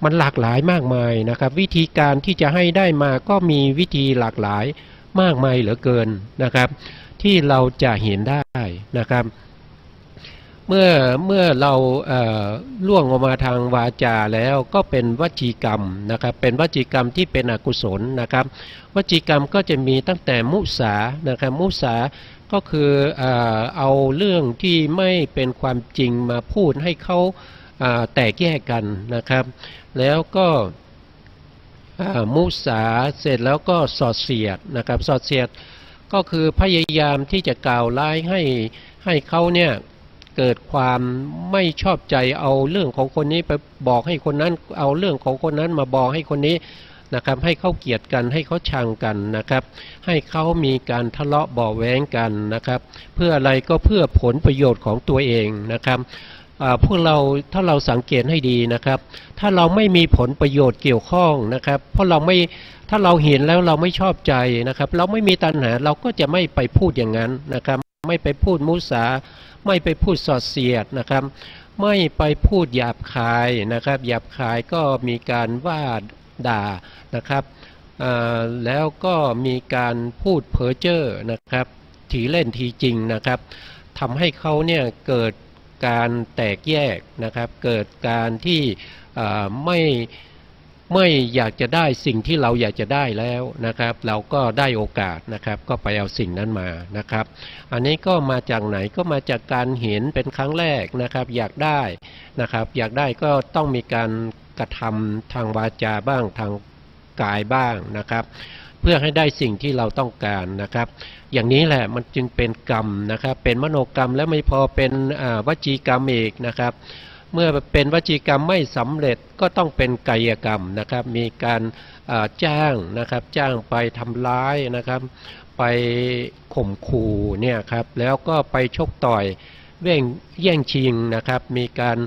มันหลากหลายมากมายนะครับวิธีการที่จะให้ได้มาก็มีวิธีหลากหลายมากมายเหลือเกินนะครับที่เราจะเห็นได้นะครับเมื่อเราล่วงออกมาทางวาจาแล้วก็เป็นวจีกรรมนะครับเป็นวจีกรรมที่เป็นอกุศลนะครับวจีกรรมก็จะมีตั้งแต่มุสานะครับมุสาก็คือเอาเรื่องที่ไม่เป็นความจริงมาพูดให้เขาแตกแยกกันนะครับแล้วก็มุสาเสร็จแล้วก็สอดเสียดนะครับสอดเสียดก็คือพยายามที่จะกล่าวร้ายให้เขาเนี่ยเกิดความไม่ชอบใจเอาเรื่องของคนนี้ไปบอกให้คนนั้นเอาเรื่องของคนนั้นมาบอกให้คนนี้นะครับให้เขาเกลียดกันให้เขาชังกันนะครับให้เขามีการทะเลาะเบาะแว้งกันนะครับเพื่ออะไรก็เพื่อผลประโยชน์ของตัวเองนะครับพวกเราถ้าเราสังเกตให้ดีนะครับถ้าเราไม่มีผลประโยชน์เกี่ยวข้องนะครับเพราะเราไม่ถ้าเราเห็นแล้วเราไม่ชอบใจนะครับเราไม่มีตัณหาเราก็จะไม่ไปพูดอย่างนั้นนะครับไม่ไปพูดมุสาไม่ไปพูดสอดเสียดนะครับไม่ไปพูดหยาบคายนะครับหยาบคายก็มีการว่าด่านะครับแล้วก็มีการพูดเพ้อเจ้อนะครับทีเล่นทีจริงนะครับทำให้เขาเนี่ยเกิดการแตกแยกนะครับเกิดการที่ไม่อยากจะได้สิ่งที่เราอยากจะได้แล้วนะครับเราก็ได้โอกาสนะครับก็ไปเอาสิ่งนั้นมานะครับอันนี้ก็มาจากไหนก็มาจากการเห็นเป็นครั้งแรกนะครับอยากได้นะครับอยากได้ก็ต้องมีการกระทำทางวาจาบ้างทางกายบ้างนะครับเพื่อให้ได้สิ่งที่เราต้องการนะครับอย่างนี้แหละมันจึงเป็นกรรมนะครับเป็นมโนกรรมแล้วไม่พอเป็นวจีกรรมอีกนะครับ เมื่อเป็นวจีกรรมไม่สำเร็จก็ต้องเป็นกายกรรมนะครับมีการจ้างนะครับจ้างไปทำร้ายนะครับไปข่มขู่เนี่ยครับแล้วก็ไปชกต่อยแย่งชิงนะครับมีการ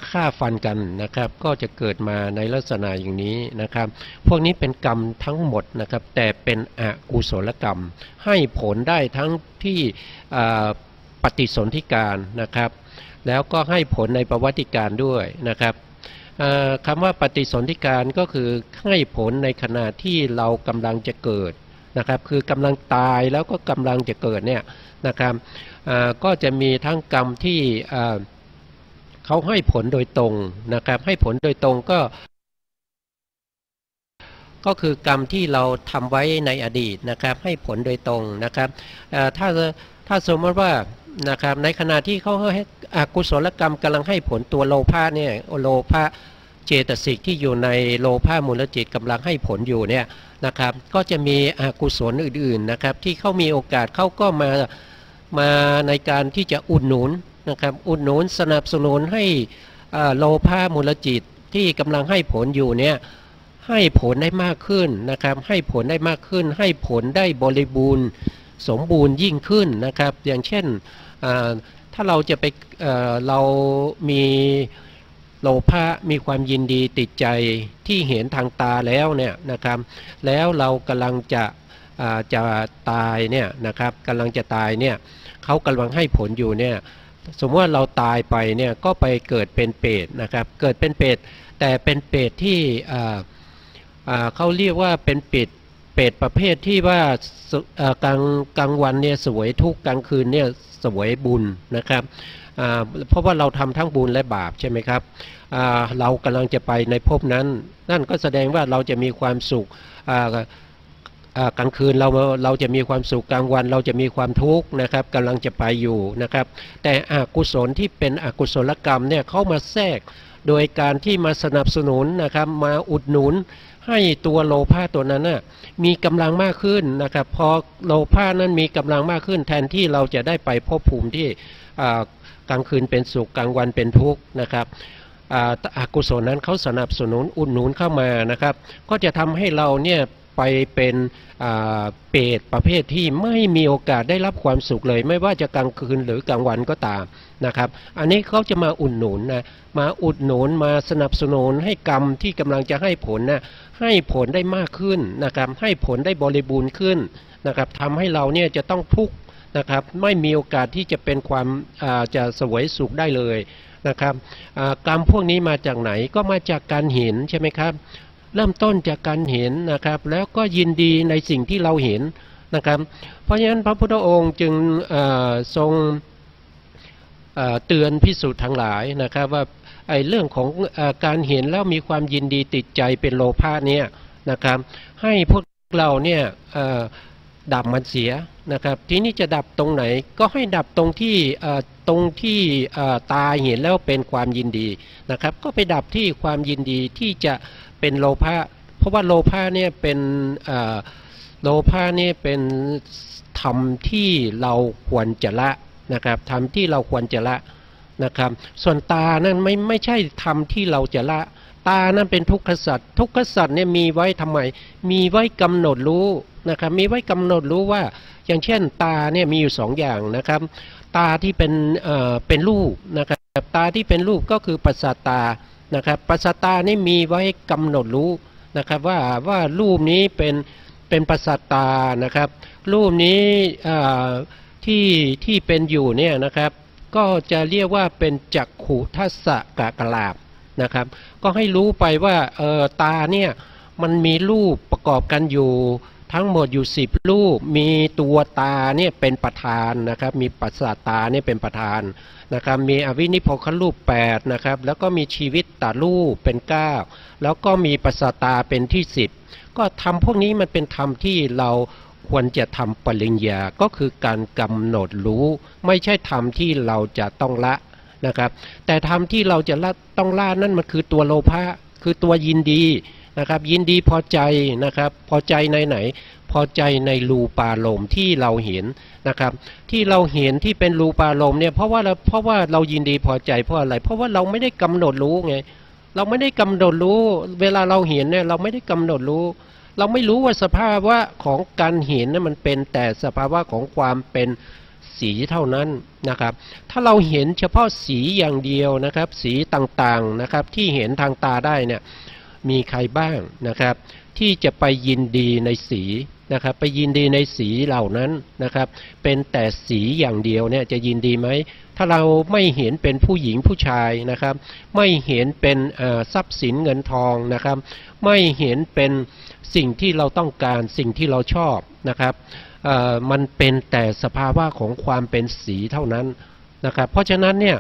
ฆ่าฟันกันนะครับก็จะเกิดมาในลักษณะอย่างนี้นะครับพวกนี้เป็นกรรมทั้งหมดนะครับแต่เป็นอกุศลกรรมให้ผลได้ทั้งที่ปฏิสนธิการนะครับแล้วก็ให้ผลในประวัติการด้วยนะครับคำว่าปฏิสนธิการก็คือให้ผลในขณะที่เรากำลังจะเกิดนะครับคือกำลังตายแล้วก็กำลังจะเกิดเนี่ยนะครับก็จะมีทั้งกรรมที่เขาให้ผลโดยตรงนะครับให้ผลโดยตรงก็คือกรรมที่เราทำไว้ในอดีตนะครับให้ผลโดยตรงนะครับถ้าสมมติว่านะครับในขณะที่เขาให้อกุศลกรรมกำลังให้ผลตัวโลภะเนี่ยโลภะเจตสิกที่อยู่ในโลภะมูลจิตกำลังให้ผลอยู่เนี่ยนะครับก็จะมีอกุศลอื่นๆนะครับที่เขามีโอกาสเขาก็มาในการที่จะอุดหนุนนะครับอุดหนุนสนับสนุนให้โลภะมูลจิตที่กำลังให้ผลอยู่เนี่ยให้ผลได้มากขึ้นนะครับให้ผลได้มากขึ้นให้ผลได้บริบูรณ์สมบูรณ์ยิ่งขึ้นนะครับอย่างเช่นถ้าเราจะไปเรามีโลภะมีความยินดีติดใจที่เห็นทางตาแล้วเนี่ยนะครับแล้วเรากำลังจะตายเนี่ยนะครับกำลังจะตายเนี่ยเขากำลังให้ผลอยู่เนี่ยสมมติว่าเราตายไปเนี่ยก็ไปเกิดเป็นเปรตนะครับเกิดเป็นเปรตแต่เป็นเปรตที่เขาเรียกว่าเป็นเปรตประเภทที่ว่ากลางวันเนี่ยสวยทุกกลางคืนเนี่ยสวยบุญนะครับเพราะว่าเราทำทั้งบุญและบาปใช่ไหมครับเรากำลังจะไปในภพนั้นนั่นก็แสดงว่าเราจะมีความสุขกลางคืนเราจะมีความสุขกลางวันเราจะมีความทุกข์นะครับกำลังจะไปอยู่นะครับแต่อกุศลที่เป็นอกุศลกรรมเนี่ยเข้ามาแทรกโดยการที่มาสนับสนุนนะครับมาอุดหนุนให้ตัวโลภะตัวนั้นนะมีกำลังมากขึ้นนะครับพอโลภะนั้นมีกำลังมากขึ้นแทนที่เราจะได้ไปภพภูมิที่กลางคืนเป็นสุขกลางวันเป็นทุกข์นะครับอกุศลนั้นเขาสนับสนุนอุดหนุนเข้ามานะครับก็จะทำให้เราเนี่ยไปเป็นเปรตประเภทที่ไม่มีโอกาสได้รับความสุขเลยไม่ว่าจะกลางคืนหรือกลางวันก็ตามนะครับอันนี้เขาจะมาอุดหนุนนะมาอุดหนุนมาสนับสนุนให้กรรมที่กำลังจะให้ผลนะให้ผลได้มากขึ้นนะครับให้ผลได้บริบูรณ์ขึ้นนะครับทำให้เราเนี่ยจะต้องทุกข์นะครับไม่มีโอกาสที่จะเป็นความจะเสวยสุขได้เลยนะครับกรรมพวกนี้มาจากไหนก็มาจากการเห็นใช่ไหมครับเริ่มต้นจากการเห็นนะครับแล้วก็ยินดีในสิ่งที่เราเห็นนะครับเพราะฉะนั้นพระพุทธองค์จึงทรงเตือนภิกษุทั้งหลายนะครับว่าไอ้เรื่องของการเห็นแล้วมีความยินดีติดใจเป็นโลภะเนี่ยนะครับให้พวกเราเนี่ยดับมันเสียนะครับทีนี้จะดับตรงไหนก็ให้ดับตรงที่ตาเห็นแล้วเป็นความยินดีนะครับก็ไปดับที่ความยินดีที่จะเป็นโลภะเพราะว่าโลภะเนี่ยเป็นธรรมที่เราควรจะละนะครับธรรมที่เราควรจะละนะครับส่วนตานั้นไม่ใช่ธรรมที่เราจะละตานั้นเป็นทุกขสัตว์ทุกขสัตว์เนี่ยมีไว้ทำไมมีไว้กำหนดรู้นะครับมีไว้กำหนดรู้ว่าอย่างเช่นตาเนี่ยมีอยู่2อย่างนะครับตาที่เป็นรูปนะครับตาที่เป็นรูปก็คือปัสสาตานะครับปัสสาตานี่มีไว้กำหนดรู้นะครับว่ารูปนี้เป็นปัสสาตานะครับรูปนี้ที่เป็นอยู่เนี่ยนะครับก็จะเรียกว่าเป็นจักขุทัสสะกลาบนะครับก็ให้รู้ไปว่าตาเนี่ยมันมีรูปประกอบกันอยู่ทั้งหมดอยู่10รูปมีตัวตาเนี่ยเป็นประธานนะครับมีปัสสาตาเนี่ยเป็นประธานนะครับมีอวินิโพครูป8นะครับแล้วก็มีชีวิตตารูปเป็น9แล้วก็มีปัสสาตาเป็นที่10ก็ทำพวกนี้มันเป็นธรรมที่เราควรจะทำปริญญาก็คือการกำหนดรู้ไม่ใช่ธรรมที่เราจะต้องละนะครับแต่ธรรมที่เราจะละต้องละนั่นมันคือตัวโลภะคือตัวยินดีนะครับยินดีพอใจนะครับพอใจในไหน พอใจในรูปารมณ์ที่เราเห็นนะครับที่เราเห็นที่เป็นรูปารมณ์เนี่ยเพราะว่าเรายินดีพอใจเพราะอะไรเพราะว่าเราไม่ได้กำหนดรู้ไงเราไม่ได้กำหนดรู้เวลาเราเห็นเนี่ยเราไม่ได้กำหนดรู้เราไม่รู้ว่าสภาวะของการเห็นนั้นมันเป็นแต่สภาวะของความเป็นสีเท่านั้นนะครับถ้าเราเห็นเฉพาะสีอย่างเดียวนะครับสีต่างๆนะครับที่เห็นทางตาได้เนี่ยมีใครบ้างนะครับที่จะไปยินดีในสีนะครับไปยินดีในสีเหล่านั้นนะครับเป็นแต่สีอย่างเดียวเนี่ยจะยินดีไหมถ้าเราไม่เห็นเป็นผู้หญิงผู้ชายนะครับไม่เห็นเป็นทรัพย์สินเงินทองนะครับไม่เห็นเป็นสิ่งที่เราต้องการสิ่งที่เราชอบนะครับมันเป็นแต่สภาวะของความเป็นสีเท่านั้นนะครับเพราะฉะนั้นเนี่ย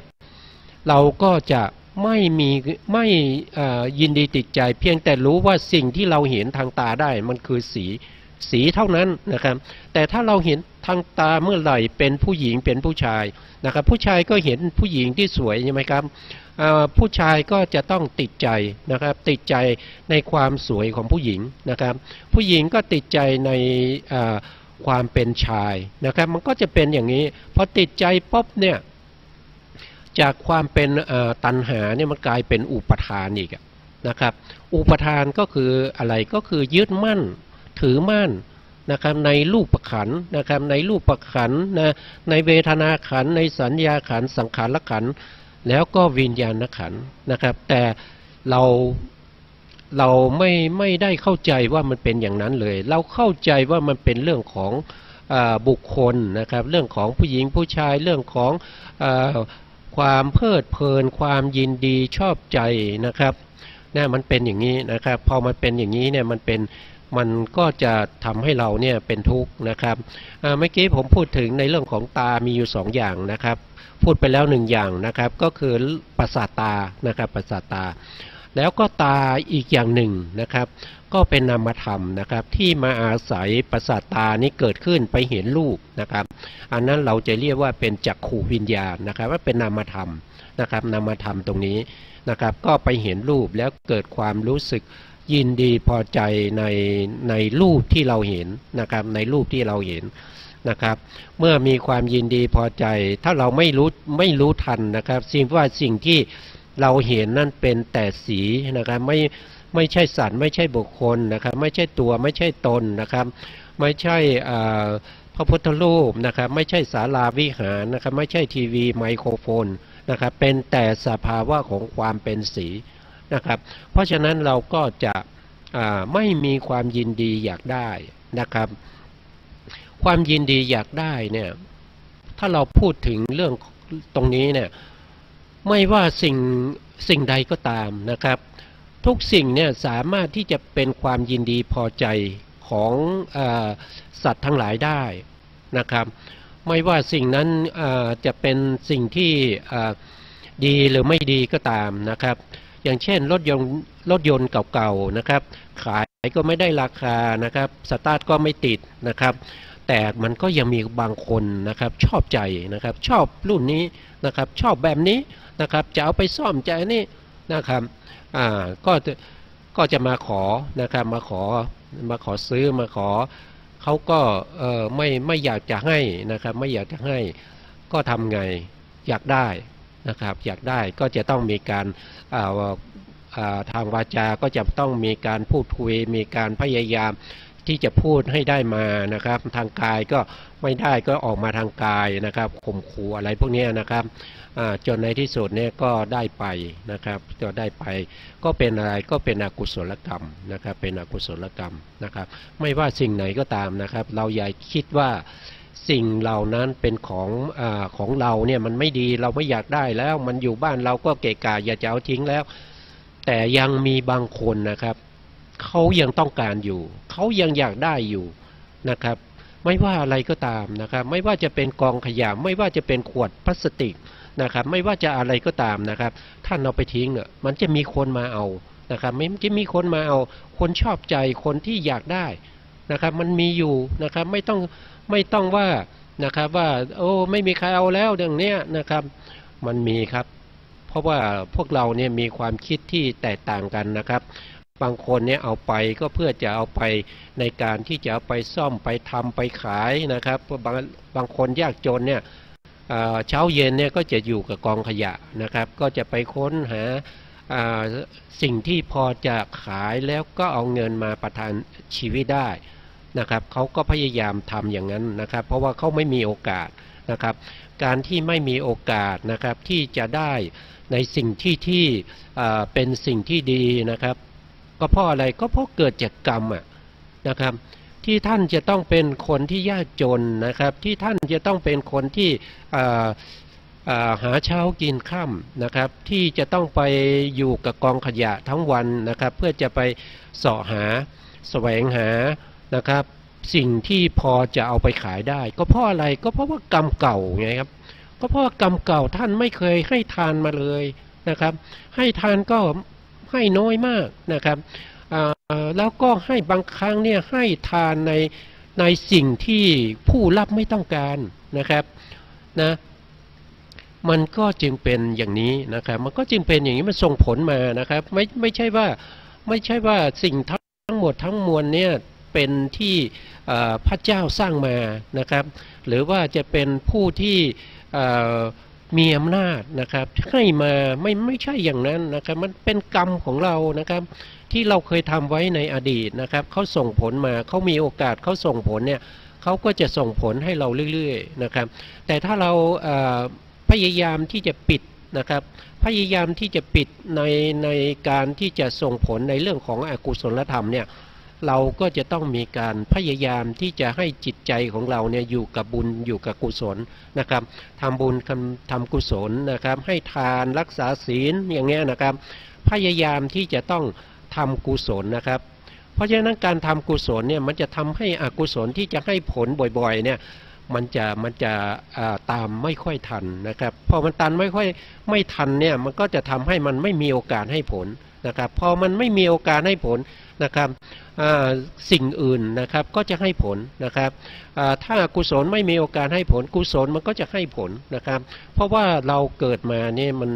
เราก็จะไม่ยินดีติดใจเพียงแต่รู้ว่าสิ่งที่เราเห็นทางตาได้มันคือสีเท่านั้นนะครับแต่ถ้าเราเห็นทางตาเมื่อไหร่เป็นผู้หญิงเป็นผู้ชายนะครับผู้ชายก็เห็นผู้หญิงที่สวยใช่ไหมครับผู้ชายก็จะต้องติดใจนะครับติดใจในความสวยของผู้หญิงนะครับผู้หญิงก็ติดใจในความเป็นชายนะครับมันก็จะเป็นอย่างนี้พอติดใจปุ๊บเนี่ยจากความเป็นตัณหาเนี่ยมันกลายเป็นอุปทานอีกนะครับอุปทานก็คืออะไรก็คือยึดมั่นถือมั่นนะครับในรูปขันธ์นะครับในรูปขันธ์นะในเวทนาขันธ์ในสัญญาขันธ์สังขารขันธ์แล้วก็วิญญาณขันธ์นะครับแต่เราไม่ได้เข้าใจว่ามันเป็นอย่างนั้นเลยเราเข้าใจว่ามันเป็นเรื่องของบุคคลนะครับเรื่องของผู้หญิงผู้ชายเรื่องของความเพลิดเพลินความยินดีชอบใจนะครับเนี่ยมันเป็นอย่างนี้นะครับพอมันเป็นอย่างนี้เนี่ยมันก็จะทำให้เราเนี่ยเป็นทุกข์นะครับเมื่อกี้ผมพูดถึงในเรื่องของตามีอยู่2อย่างนะครับพูดไปแล้ว1อย่างนะครับก็คือประสาทตานะครับประสาทตาแล้วก็ตาอีกอย่างหนึ่งนะครับก็เป็นนามธรรมนะครับที่มาอาศัยประสาทตานี้เกิดขึ้นไปเห็นรูปนะครับอันนั้นเราจะเรียกว่าเป็นจักขุวิญญาณนะครับว่าเป็นนามธรรมนะครับนามธรรมตรงนี้นะครับก็ไปเห็นรูปแล้วเกิดความรู้สึกยินดีพอใจในรูปที่เราเห็นนะครับในรูปที่เราเห็นนะครับเมื่อมีความยินดีพอใจถ้าเราไม่รู้ทันนะครับสิ่งที่เราเห็นนั่นเป็นแต่สีนะครับไม่ใช่สัตว์ไม่ใช่บุคคลนะครับไม่ใช่ตัวไม่ใช่ตนนะครับไม่ใช่พระพุทธรูปนะครับไม่ใช่ศาลาวิหารนะครับไม่ใช่ทีวีไมโครโฟนนะครับเป็นแต่สภาวะของความเป็นสีนะครับเพราะฉะนั้นเราก็จะไม่มีความยินดีอยากได้นะครับความยินดีอยากได้เนี่ยถ้าเราพูดถึงเรื่องตรงนี้เนี่ยไม่ว่าสิ่งใดก็ตามนะครับทุกสิ่งเนี่ยสามารถที่จะเป็นความยินดีพอใจของสัตว์ทั้งหลายได้นะครับไม่ว่าสิ่งนั้นจะเป็นสิ่งที่ดีหรือไม่ดีก็ตามนะครับอย่างเช่นรถยนต์เก่าๆนะครับขายก็ไม่ได้ราคานะครับสตาร์ทก็ไม่ติดนะครับแต่มันก็ยังมีบางคนนะครับชอบใจนะครับชอบรุ่นนี้นะครับชอบแบบนี้นะครับจะเอาไปซ่อมใจนี่นะครับก็จะมาขอนะครับมาขอซื้อมาขอเขาก็ไม่อยากจะให้นะครับไม่อยากจะให้ก็ทำไงอยากได้นะครับอยากได้ก็จะต้องมีการทางวาจาก็จะต้องมีการพูดคุยมีการพยายามที่จะพูดให้ได้มานะครับทางกายก็ไม่ได้ก็ออกมาทางกายนะครับข่มขู่อะไรพวกนี้นะครับจนในที่สุดเนี่ยก็ได้ไปนะครับก็ได้ไปก็เป็นอะไรก็เป็นอกุศลกรรมนะครับเป็นอกุศลกรรมนะครับไม่ว่าสิ่งไหนก็ตามนะครับเราอย่าคิดว่าสิ่งเหล่านั้นเป็นของเราเนี่ยมันไม่ดีเราไม่อยากได้แล้วมันอยู่บ้านเราก็เกะกะอย่าจะเอาทิ้งแล้วแต่ยังมีบางคนนะครับเขายังต้องการอยู่เขายังอยากได้อยู่นะครับไม่ว่าอะไรก็ตามนะครับไม่ว่าจะเป็นกองขยะไม่ว่าจะเป็นขวดพลาสติกนะครับไม่ว่าจะอะไรก็ตามนะครับท่านเอาไปทิ้งเนี่ยมันจะมีคนมาเอานะครับมันจะมีคนมาเอาคนชอบใจคนที่อยากได้นะครับมันมีอยู่นะครับไม่ต้องว่านะครับว่าโอ้ไม่มีใครเอาแล้วเรื่องนี้นะครับมันมีครับเพราะว่าพวกเราเนี่ยมีความคิดที่แตกต่างกันนะครับ บางคนเนี่ยเอาไปก็เพื่อจะเอาไปในการที่จะเอาไปซ่อมไปทำไปขายนะครับบางคนยากจนเนี่ยเช้าเย็นเนี่ยก็จะอยู่กับกองขยะนะครับก็จะไปค้นหาสิ่งที่พอจะขายแล้วก็เอาเงินมาประทังชีวิตได้นะครับเขาก็พยายามทำอย่างนั้นนะครับเพราะว่าเขาไม่มีโอกาสนะครับการที่ไม่มีโอกาสนะครับที่จะได้ในสิ่งที่เป็นสิ่งที่ดีนะครับก็เพราะอะไรก็เพราะเกิดจากกรรมนะครับที่ท่านจะต้องเป็นคนที่ยากจนนะครับที่ท่านจะต้องเป็นคนที่หาเช้ากินค่ำนะครับที่จะต้องไปอยู่กับกองขยะทั้งวันนะครับเพื่อจะไปเสาะหาแสวงหานะครับสิ่งที่พอจะเอาไปขายได้ก็เพราะอะไรก็เพราะว่ากรรมเก่าไงครับก็เพราะกรรมเก่าท่านไม่เคยให้ทานมาเลยนะครับให้ทานก็ให้น้อยมากนะครับแล้วก็ให้บางครั้งเนี่ยให้ทานในสิ่งที่ผู้รับไม่ต้องการนะครับนะมันก็จึงเป็นอย่างนี้นะครับมันก็จึงเป็นอย่างนี้มันส่งผลมานะครับไม่ใช่ว่าสิ่งทั้งหมดทั้งมวลเนี่ยเป็นที่พระเจ้าสร้างมานะครับหรือว่าจะเป็นผู้ที่มีอำนาจนะครับให้มาไม่ใช่อย่างนั้นนะครับมันเป็นกรรมของเรานะครับที่เราเคยทำไว้ในอดีตนะครับเขาส่งผลมาเขามีโอกาสเขาส่งผลเนี่ยเขาก็จะส่งผลให้เราเรื่อยๆนะครับแต่ถ้าเราพยายามที่จะปิดนะครับพยายามที่จะปิดในการที่จะส่งผลในเรื่องของอกุศลธรรมเนี่ยเราก็จะต้องมีการพยายามที่จะให้จิตใจของเราเนี่ยอยู่กับบุญอยู่กับกุศลนะครับทำบุญทำกุศลนะครับให้ทานรักษาศีลอย่างเงี้ยนะครับพยายามที่จะต้องทำกุศลนะครับเพราะฉะนั้นการทำกุศลเนี่ยมันจะทำให้อกุศลที่จะให้ผลบ่อยๆเนี่ยมันจะตามไม่ค่อยทันนะครับพอมันตันไม่ทันเนี่ยมันก็จะทำให้มันไม่มีโอกาสให้ผลนะครับพอมันไม่มีโอกาสให้ผลนะครับสิ่งอื่นนะครับก็จะให้ผลนะครับถ้ากุศลไม่มีโอกาสให้ผลกุศลมันก็จะให้ผลนะครับเพราะว่าเราเกิดมาเนี่ยมัน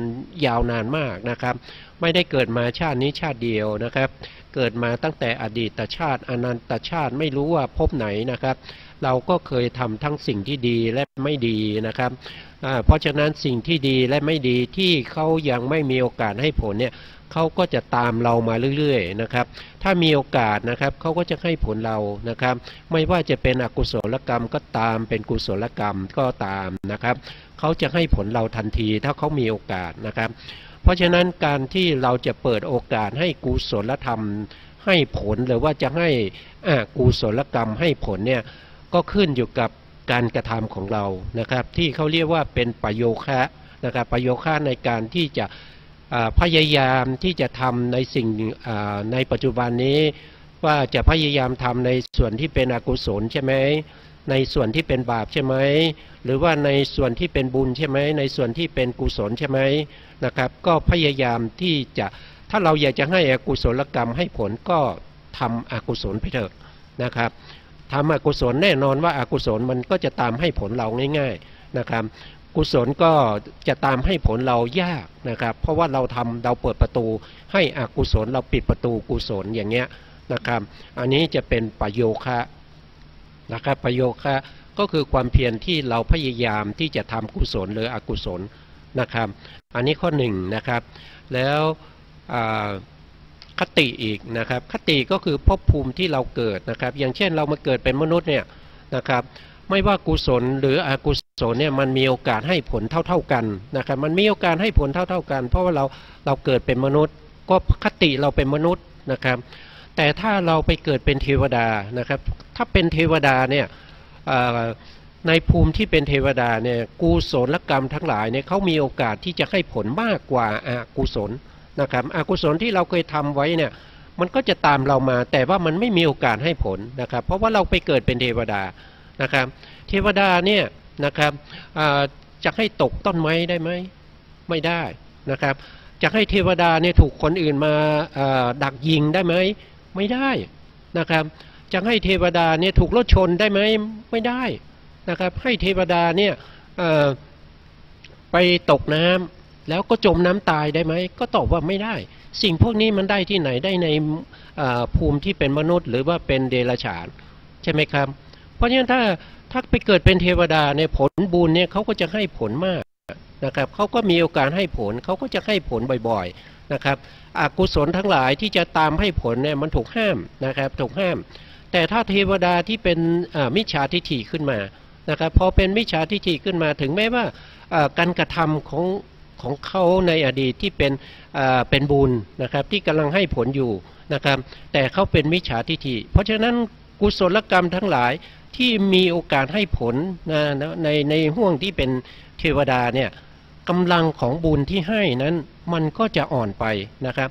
ยาวนานมากนะครับไม่ได้เกิดมาชาตินี้ชาติเดียวนะครับเกิดมาตั้งแต่อดีตชาติอนันตชาติไม่รู้ว่าพบไหนนะครับเราก็เคยทำทั้งสิ่งที่ดีและไม่ดีนะครับเพราะฉะนั้นสิ่งที่ดีและไม่ดีที่เขายังไม่มีโอกาสให้ผลเนี่ยเขาก็จะตามเรามาเรื่อยๆนะครับถ้ามีโอกาสนะครับเขาก็จะให้ผลเรานะครับไม่ว่าจะเป็นอกุศลกรรมก็ตามเป็นกุศลกรรมก็ตามนะครับเขาจะให้ผลเราทันทีถ้าเขามีโอกาสนะครับเพราะฉะนั้นการที่เราจะเปิดโอกาสให้กุศลธรรมให้ผลหรือว่าจะให้กุศลกรรมให้ผลเนี่ยก็ขึ้นอยู่กับการกระทำของเรานะครับที่เขาเรียกว่าเป็นประโยคะนะครับประโยคะในการที่จะพยายามที่จะทำในสิ่งในปัจจุบันนี้ว่าจะพยายามทำในส่วนที่เป็นอกุศลใช่ไหมในส่วนที่เป็นบาปใช่ไหมหรือว่าในส่วนที่เป็นบุญใช่ไหมในส่วนที่เป็นกุศลใช่ไหมนะครับก็พยายามที่จะถ้าเราอยากจะให้อกุศลกรรมให้ผลก็ทำอกุศลไปเถอะนะครับทำอกุศลแน่นอนว่าอากุศลมันก็จะตามให้ผลเราง่ายๆนะครับกุศลก็จะตามให้ผลเรายากนะครับเพราะว่าเราเปิดประตูให้อกุศลเราปิดประตูกุศลอย่างเงี้ยนะครับอันนี้จะเป็นประโยคะนะครับประโยคะก็คือความเพียรที่เราพยายามที่จะทำกุศลหรืออกุศลนะครับอันนี้ข้อหนึ่งนะครับแล้วคติอีกนะครับคติก็คือภพภูมิที่เราเกิดนะครับอย่างเช่นเรามาเกิดเป็นมนุษย์เนี่ยนะครับไม่ว่ากุศลหรืออกุศลเนี่ยมันมีโอกาสให้ผลเท่ากันนะครับมันมีโอกาสให้ผลเท่ากันเพราะว่าเราเกิดเป็นมนุษย์ก็คติเราเป็นมนุษย์นะครับแต่ถ้าเราไปเกิดเป็นเทวดานะครับถ้าเป็นเทวดาเนี่ยในภูมิที่เป็นเทวดาเนี่ยกุศลกรรมทั้งหลายเนี่ยเขามีโอกาสที่จะให้ผลมากกว่าอกุศลนะครับอกุศลที่เราเคยทำไว้เนี่ยมันก็จะตามเรามาแต่ว่ามันไม่มีโอกาสให้ผลนะครับเพราะว่าเราไปเกิดเป็นเทวดานะครับเทวดาเนี่ยนะครับจะให้ตกต้นไม้ได้ไหมไม่ได้นะครับจะให้เทวดาเนี่ยถูกคนอื่นมาดักยิงได้ไหมไม่ได้นะครับจะให้เทวดาเนี่ยถูกรถชนได้ไหมไม่ได้นะครับให้เทวดาเนี่ยไปตกน้ำแล้วก็จมน้ำตายได้ไหมก็ตอบว่าไม่ได้ สิ่งพวกนี้มันได้ที่ไหนได้ในภูมิที่เป็นมนุษย์หรือว่าเป็นเดรัจฉานใช่ไหมครับเพราะฉะนั้นถ้าไปเกิดเป็นเทวดาในผลบุญเนี่ยเขาก็จะให้ผลมากนะครับเขาก็มีโอกาสให้ผลเขาก็จะให้ผลบ่อยๆนะครับอกุศลทั้งหลายที่จะตามให้ผลเนี่ยมันถูกห้ามนะครับถูกห้ามแต่ถ้าเทวดาที่เป็นมิจฉาทิฏฐิขึ้นมานะครับพอเป็นมิจฉาทิฏฐิขึ้นมาถึงแม้ว่าการกระทำของเขาในอดีตที่เป็นบุญนะครับที่กำลังให้ผลอยู่นะครับแต่เขาเป็นมิจฉาทิฏฐิเพราะฉะนั้นกุศลกรรมทั้งหลายที่มีโอกาสให้ผลในห่วงที่เป็นเทวดาเนี่ยกำลังของบุญที่ให้นั้นมันก็จะอ่อนไปนะครับ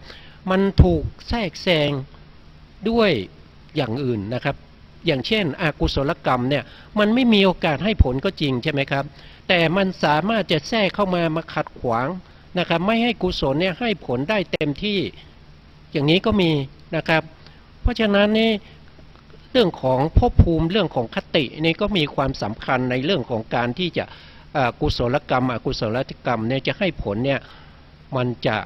มันถูกแทรกแซงด้วยอย่างอื่นนะครับอย่างเช่นอกุศลกรรมเนี่ยมันไม่มีโอกาสให้ผลก็จริงใช่ไหมครับแต่มันสามารถจะแทรกเข้ามาขัดขวางนะครับไม่ให้กุศลเนี่ยให้ผลได้เต็มที่อย่างนี้ก็มีนะครับเพราะฉะนั้นนี่เรื่องของภพภูมิเรื่องของคตินี่ก็มีความสำคัญในเรื่องของการที่จะกุศลกรรมอกุศลกรรมเนี่ยจะให้ผลเนี่ยมันจะ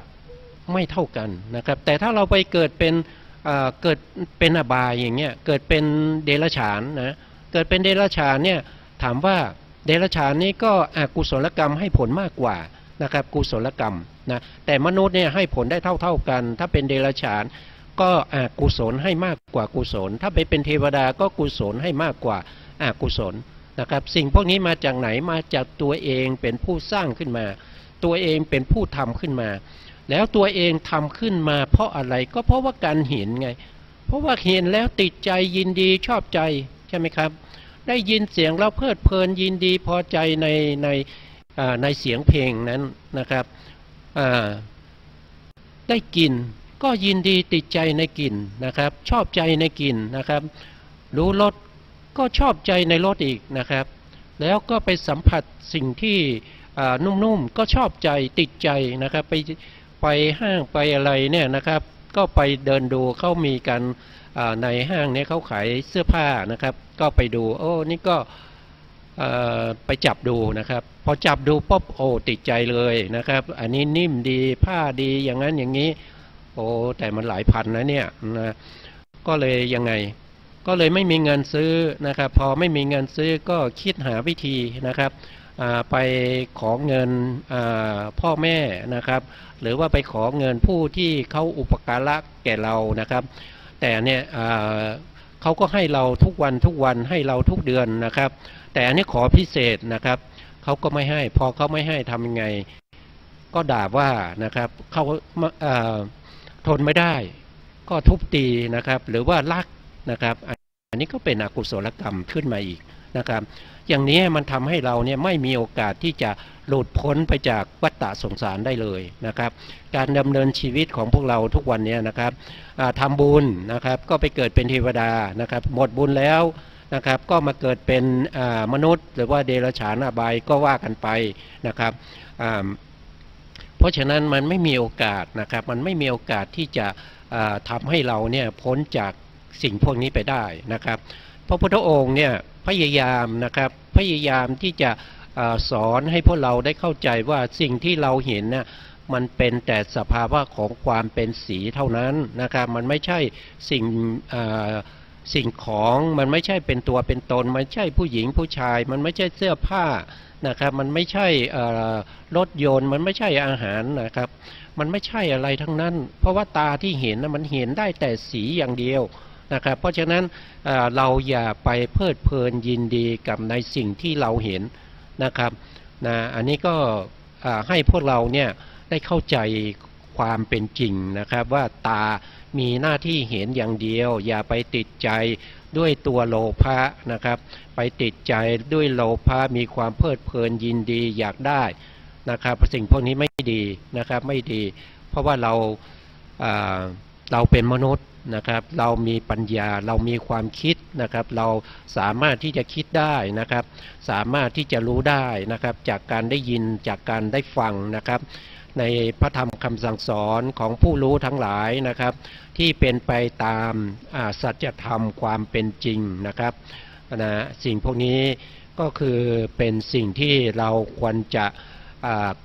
ไม่เท่ากันนะครับแต่ถ้าเราไปเกิดเป็นอบายอย่างเงี้ยเกิดเป็นเดรัจฉานนะเกิดเป็นเดรัจฉานเนี่ยถามว่าเดรัจฉานนี่ก็อกุศลกรรมให้ผลมากกว่านะครับกุศลกรรมนะแต่มนุษย์เนี่ยให้ผลได้เท่ากันถ้าเป็นเดรัจฉานก็อกุศลให้มากกว่ากุศลถ้าไปเป็นเทวดาก็กุศลให้มากกว่าอกุศลนะครับสิ่งพวกนี้มาจากไหนมาจากตัวเองเป็นผู้สร้างขึ้นมาตัวเองเป็นผู้ทำขึ้นมาแล้วตัวเองทำขึ้นมาเพราะอะไรก็เพราะว่าการเห็นไงเพราะว่าเห็นแล้วติดใจยินดีชอบใจใช่ไหมครับได้ยินเสียงแล้วเพลิดเพลินยินดีพอใจในเสียงเพลงนั้นนะครับได้กลิ่นก็ยินดีติดใจในกลิ่นนะครับชอบใจในกลิ่นนะครับรู้รสก็ชอบใจในรสอีกนะครับแล้วก็ไปสัมผัสสิ่งที่นุ่มๆก็ชอบใจติดใจนะครับไปห้างไปอะไรเนี่ยนะครับก็ไปเดินดูเขามีกันในห้างเนี่ยเขาขายเสื้อผ้านะครับก็ไปดูโอ้นี่ก็ไปจับดูนะครับพอจับดูปุ๊บโอ้ติดใจเลยนะครับอันนี้นิ่มดีผ้าดีอย่างนั้นอย่างนี้โอ้แต่มันหลายพันนะเนี่ยนะก็เลยยังไงก็เลยไม่มีเงินซื้อนะครับพอไม่มีเงินซื้อก็คิดหาวิธีนะครับไปขอเงินพ่อแม่นะครับหรือว่าไปขอเงินผู้ที่เขาอุปการะแก่เรานะครับแต่เนี่ยเขาก็ให้เราทุกวันให้เราทุกเดือนนะครับแต่อันนี้ขอพิเศษนะครับเขาก็ไม่ให้พอเขาไม่ให้ทำยังไงก็ด่าว่านะครับเขาทนไม่ได้ก็ทุบตีนะครับหรือว่าลักนะครับอันนี้ก็เป็นอกุศลกรรมขึ้นมาอีกนะครับอย่างนี้มันทำให้เราเนี่ยไม่มีโอกาสที่จะหลุดพ้นไปจากวัฏฏะสงสารได้เลยนะครับการดำเนินชีวิตของพวกเราทุกวันนี้นะครับทำบุญนะครับก็ไปเกิดเป็นเทวดานะครับหมดบุญแล้วนะครับก็มาเกิดเป็นมนุษย์หรือว่าเดรัจฉานอบายก็ว่ากันไปนะครับเพราะฉะนั้นมันไม่มีโอกาสนะครับมันไม่มีโอกาสที่จะทำให้เราเนี่ยพ้นจากสิ่งพวกนี้ไปได้นะครับพระพุทธองค์เนี่ยพยายามนะครับพยายามที่จะสอนให้พวกเราได้เข้าใจว่าสิ่งที่เราเห็นเนี่ยมันเป็นแต่สภาวะของความเป็นสีเท่านั้นนะครับมันไม่ใช่สิ่งของมันไม่ใช่เป็นตัวเป็นตนมันไม่ใช่ผู้หญิงผู้ชายมันไม่ใช่เสื้อผ้านะครับมันไม่ใช่รถยนต์มันไม่ใช่อาหารนะครับมันไม่ใช่อะไรทั้งนั้นเพราะว่าตาที่เห็นนะมันเห็นได้แต่สีอย่างเดียวนะครับเพราะฉะนั้นเราอย่าไปเพลิดเพลินยินดีกับในสิ่งที่เราเห็นนะครับอันนี้ก็ให้พวกเราเนี่ยได้เข้าใจความเป็นจริงนะครับว่าตามีหน้าที่เห็นอย่างเดียวอย่าไปติดใจด้วยตัวโลภะนะครับไปติดใจด้วยโลภะมีความเพลิดเพลินยินดีอยากได้นะครับสิ่งพวกนี้ไม่ดีนะครับไม่ดีเพราะว่าเราเป็นมนุษย์นะครับเรามีปัญญาเรามีความคิดนะครับเราสามารถที่จะคิดได้นะครับสามารถที่จะรู้ได้นะครับจากการได้ยินจากการได้ฟังนะครับในพระธรรมคำสั่งสอนของผู้รู้ทั้งหลายนะครับที่เป็นไปตามสัจธรรมความเป็นจริงนะครับสิ่งพวกนี้ก็คือเป็นสิ่งที่เราควรจะ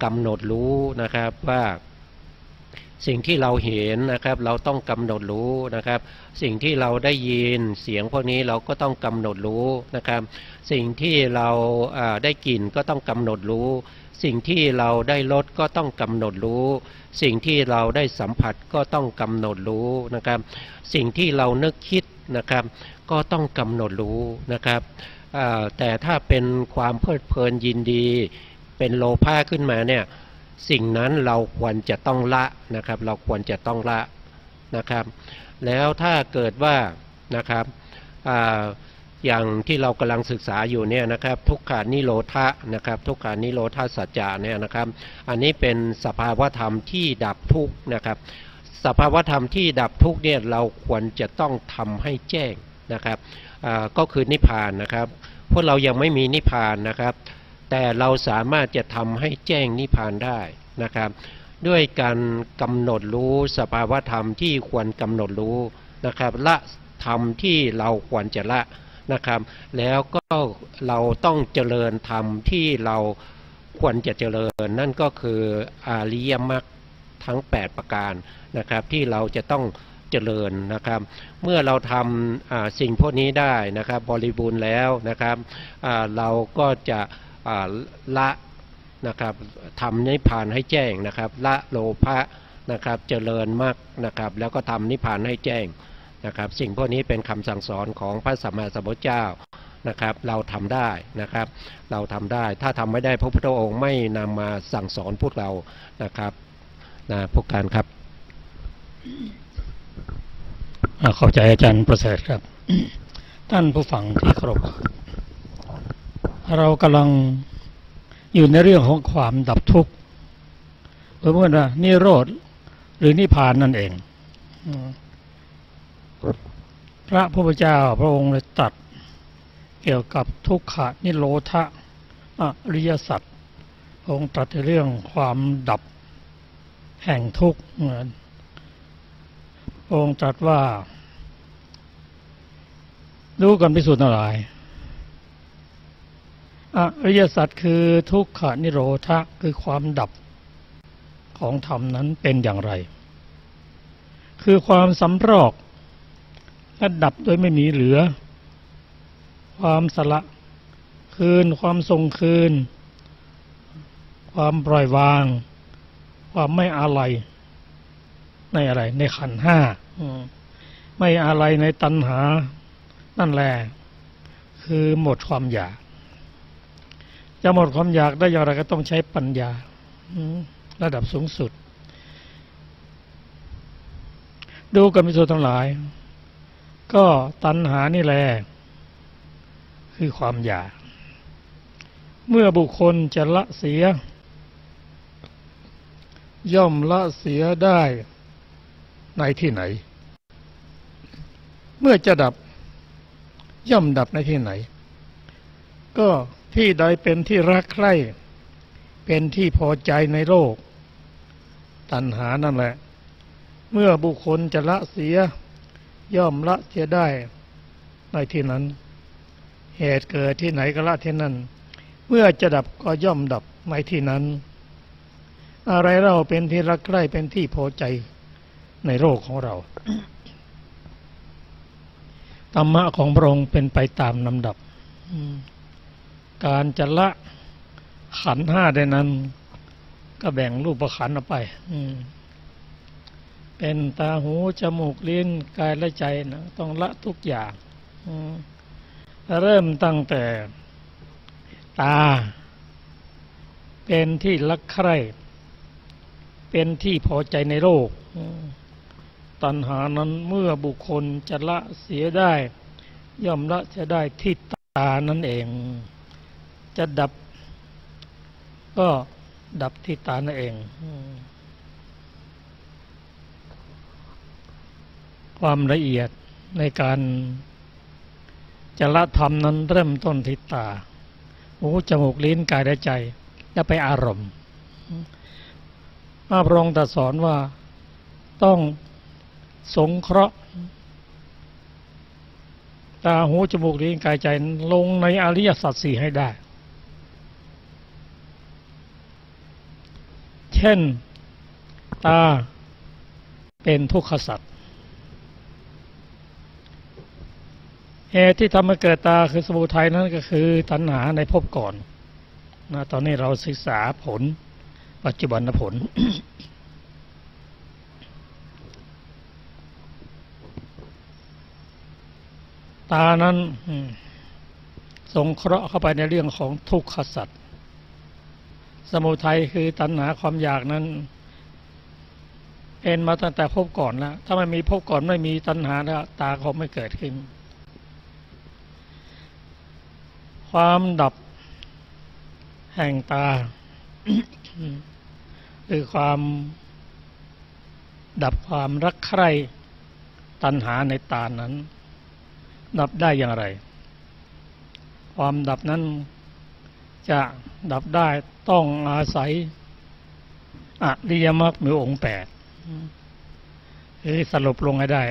กำหนดรู้นะครับว่า สิ่งที่เราเห็นนะครับเราต้องกำหนดรู้นะครับสิ่งที่เราได้ยินเสียงพวกนี้เราก็ต้องกำหนดรู้นะครับสิ่งที่เราได้กลิ่นก็ต้องกำหนดรู้สิ่งที่เราได้รสก็ต้องกำหนดรู้สิ่งที่เราได้สัมผัสก็ต้องกำหนดรู้นะครับสิ่งที่เรานึกคิดนะครับก็ต้องกำหนดรู้นะครับแต่ถ้าเป็นความเพลิดเพลินยินดีเป็นโลภะขึ้นมาเนี่ยสิ่งนั้นเราควรจะต้องละนะครับเราควรจะต้องละนะครับแล้วถ้าเกิดว่านะครับอย่างที่เรากำลังศึกษาอยู่เนี่ยนะครับทุกขานิโรธะนะครับทุกขานิโรธาสัจจะเนี่ยนะครับอันนี้เป็นสภาวธรรมที่ดับทุกข์นะครับสภาวธรรมที่ดับทุกข์เนี่ยเราควรจะต้องทำให้แจ้งนะครับก็คือนิพพานนะครับพวกเรายังไม่มีนิพพานนะครับแต่เราสามารถจะทำให้แจ้งนิพพานได้นะครับด้วยการกำหนดรู้สภาวธรรมที่ควรกำหนดรู้นะครับละธรรมที่เราควรจะละนะครับแล้วก็เราต้องเจริญธรรมที่เราควรจะเจริญนั่นก็คืออริยมรรคทั้ง8ประการนะครับที่เราจะต้องเจริญนะครับเมื่อเราทำสิ่งพวกนี้ได้นะครับบริบูรณ์แล้วนะครับเราก็จะละนะครับทำนิพพานให้แจ้งนะครับละโลภะนะครับเจริญมรรคนะครับแล้วก็ทำนิพพานให้แจ้งนะครับสิ่งพวกนี้เป็นคำสั่งสอนของพระสัมมาสัมพุทธเจ้านะครับเราทำได้นะครับเราทำได้ถ้าทำไม่ได้พระพุทธองค์ไม่นำมาสั่งสอนพวกเรานะครับพวกการครับเข้าใจอาจารย์ประเสริฐครับ ท่านผู้ฟังที่เคารพเรากำลังอยู่ในเรื่องของความดับทุกข์หรือว่านิโรธหรือนิพพานนั่นเองพระพุทธเจ้าพระองค์ได้ตรัสเกี่ยวกับทุกขนิโรธะอริยสัจองค์ตรัสในเรื่องความดับแห่งทุกข์องค์ตรัสว่ารู้กันพิสูจน์ทั้งหลายอริยสัจคือทุกขนิโรธะคือความดับของธรรมนั้นเป็นอย่างไรคือความสำรอกและดับโดยไม่มีเหลือความสละคืนความทรงคืนความปล่อยวางความไม่อาลัยในอะไรในขันธ์ห้าไม่อาลัยในตัณหานั่นแหละคือหมดความอยากจะหมดความอยากได้อย่างไรก็ต้องใช้ปัญญาระดับสูงสุดดูกันพิสูจน์ทั้งหลายก็ตัณหานี่แหละคือความอยากเมื่อบุคคลจะละเสียย่อมละเสียได้ในที่ไหนเมื่อจะดับย่อมดับในที่ไหนก็ที่ใดเป็นที่รักใคร่เป็นที่พอใจในโลกตัณหานั่นแหละเมื่อบุคคลจะละเสียย่อมละเสียได้ในที่นั้นเหตุเกิดที่ไหนก็ละที่นั้นเมื่อจะดับก็ย่อมดับในที่นั้นอะไรเราเป็นที่รักใคร่เป็นที่พอใจในโลกของเราธรรมะของพระองค์เป็นไปตามลำดับการจะละขันธ์ห้าได้นั้นก็แบ่งรูปขันธ์ออกไปเป็นตาหูจมูกลิ้นกายและใจนะต้องละทุกอย่างเริ่มตั้งแต่ตาเป็นที่รักใคร่เป็นที่พอใจในโลกตัณหานั้นเมื่อบุคคลจะละเสียได้ย่อมละจะได้ที่ตานั่นเองจะดับก็ดับที่ตานั่นเองความละเอียดในการจะละธรรมนั้นเริ่มต้นที่ตาหูจมูกลิ้นกายและใจแล้วไปอารมณ์พระองค์ตรัสสอนว่าต้องสงเคราะห์ตาหูจมูกลิ้นกายใจลงในอริยสัจสี่ให้ได้เช่นตา เป็นทุกขสัตว์เหตุที่ทำให้เกิดตาคือสมุทัยนั้นก็คือตัณหาในภพก่อนนะตอนนี้เราศึกษาผลปัจจุบันผล ตานั้นสงเคราะห์เข้าไปในเรื่องของทุกขสัตว์สมุทัยคือตัณหาความอยากนั้นเป็นมาตั้งแต่ภพก่อนแล้วถ้าไม่มีภพก่อนไม่มีตัณหาแล้วตาก็ไม่เกิดขึ้นความดับแห่งตา คือความดับความรักใคร่ตัณหาในตานั้นดับได้อย่างไรความดับนั้นจะดับได้ต้องอาศัยอริยมรรคมีองค์8คือสรุปลงให้ได้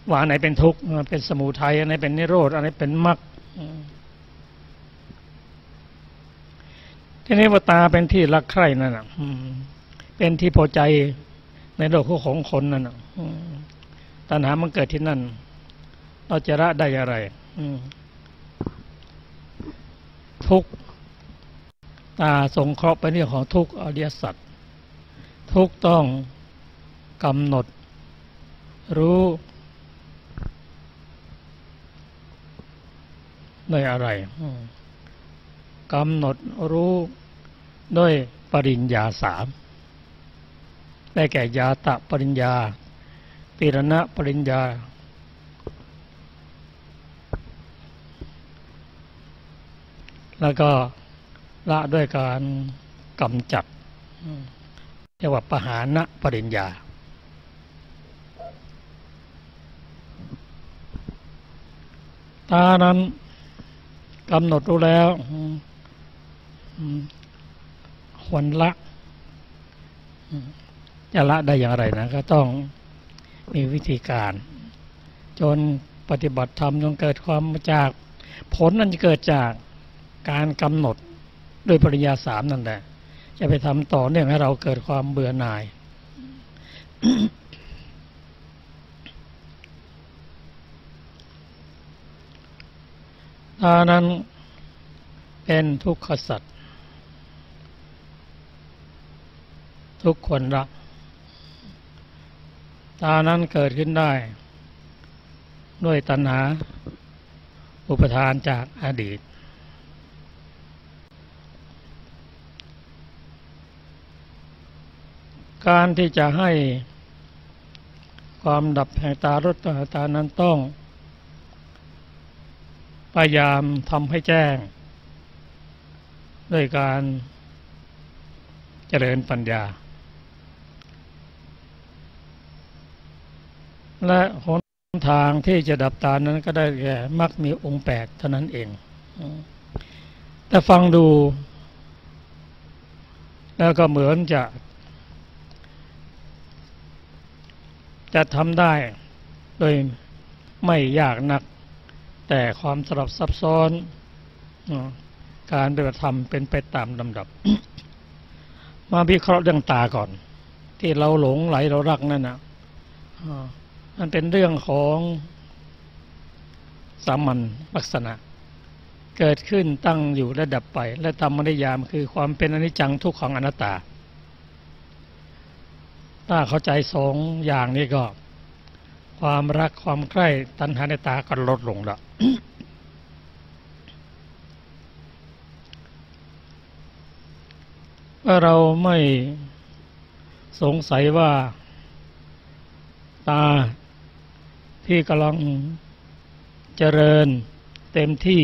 ว่าอันไหนเป็นทุกข์เป็นสมุทัยอันไหนเป็นนิโรธอันไหนเป็นมรรคทีนี้ว่าตาเป็นที่รักใคร่นั่นน่ะเป็นที่พอใจในโลกของคนนั่นน่ะตัณหามันเกิดที่นั่นเราจะละได้อย่างไรทุกข์ตาสงเคราะห์ไปเรื่องของทุกข์อริยสัจทุกข์ต้องกำหนดรู้ด้วยอะไรกำหนดรู้ด้วยปริญญา3ได้แก่ญาตปริญญาติรณปริญญาแล้วก็ละด้วยการกำจัดเรียกว่าปหานะปริญญาตานั้นกำหนดรู้แล้วควรละจะละได้อย่างไรนะก็ต้องมีวิธีการจนปฏิบัติธรรมจนเกิดความจากผลนั้นจะเกิดจากการกำหนดด้วยปริญญา3นั่นแหละจะไปทำต่อเนื่องให้เราเกิดความเบื่อหน่าย ตานั้นเป็นทุกขสัตว์ทุกคนรักตานั้นเกิดขึ้นได้ด้วยตัณหาอุปทานจากอดีตการที่จะให้ความดับแห่งตารสตานั้นต้องพยายามทำให้แจ้งด้วยการเจริญปัญญาและหนทางที่จะดับตานั้นก็ได้แก่มรรคมีองค์8เท่านั้นเองแต่ฟังดูแล้วก็เหมือนจะทำได้โดยไม่ยากนักแต่ความสลับซับซ้อนการปฏิบัติธรรมเป็นไปตามลำดับ มาวิเคราะห์เรื่องตาก่อนที่เราหลงไหลเรารักนั่นนะมันเป็นเรื่องของสามัญลักษณะเกิดขึ้นตั้งอยู่และดับไปและธรรมนิยามคือความเป็นอนิจจังทุกขังอนัตตาถ้าเข้าใจ2อย่างนี้ก็ความรักความใคร่ตัณหาในตาก็ลดลงละว่าเราไม่สงสัยว่าตาที่กำลังเจริญเต็มที่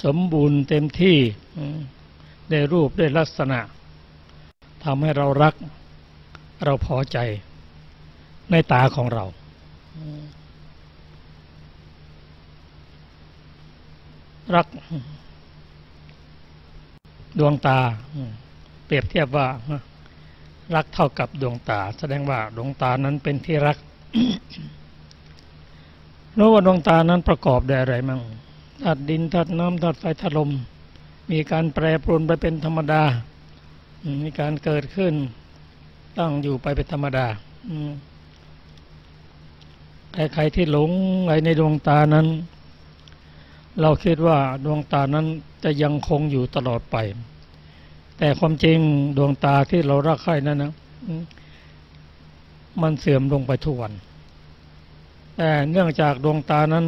สมบูรณ์เต็มที่ได้รูปได้ลักษณะทำให้เรารักเราพอใจในตาของเรารักดวงตาเปรียบเทียบว่ารักเท่ากับดวงตาแสดงว่าดวงตานั้นเป็นที่รัก รู้ว่าดวงตานั้นประกอบด้วยอะไรมั่งธาตุดินธาตุน้ำธาตุไฟธาตุลมมีการแปรปรวนไปเป็นธรรมดามีการเกิดขึ้นตั้งอยู่ไปเป็นธรรมดา ใครที่หลงในดวงตานั้นเราคิดว่าดวงตานั้นจะยังคงอยู่ตลอดไปแต่ความจริงดวงตาที่เรารักใคร่นั้นนะมันเสื่อมลงไปทุกวันแต่เนื่องจากดวงตานั้น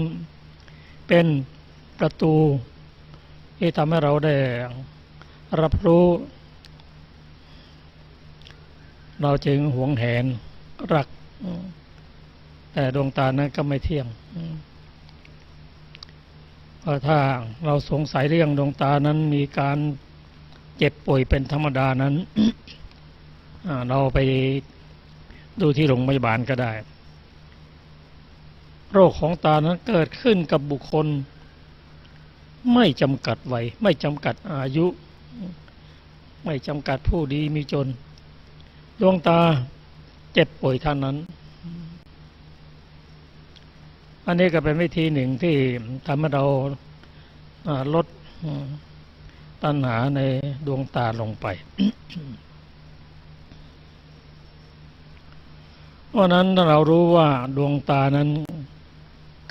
เป็นประตูที่ทำให้เราได้รับรู้เราจึงหวงแหนรักแต่ดวงตานั้นก็ไม่เที่ยงเพราะถ้าเราสงสัยเรื่องดวงตานั้นมีการเจ็บป่วยเป็นธรรมดานั้น เราไปดูที่โรงพยาบาลก็ได้โรคของตานั้นเกิดขึ้นกับบุคคลไม่จำกัดวัยไม่จำกัดอายุไม่จำกัดผู้ดีมีจนดวงตาเจ็บป่วยเท่านั้นอันนี้ก็เป็นวิธีหนึ่งที่ทำให้เราลดตัณหาในดวงตาลงไป เพราะนั้นถ้าเรารู้ว่าดวงตานั้น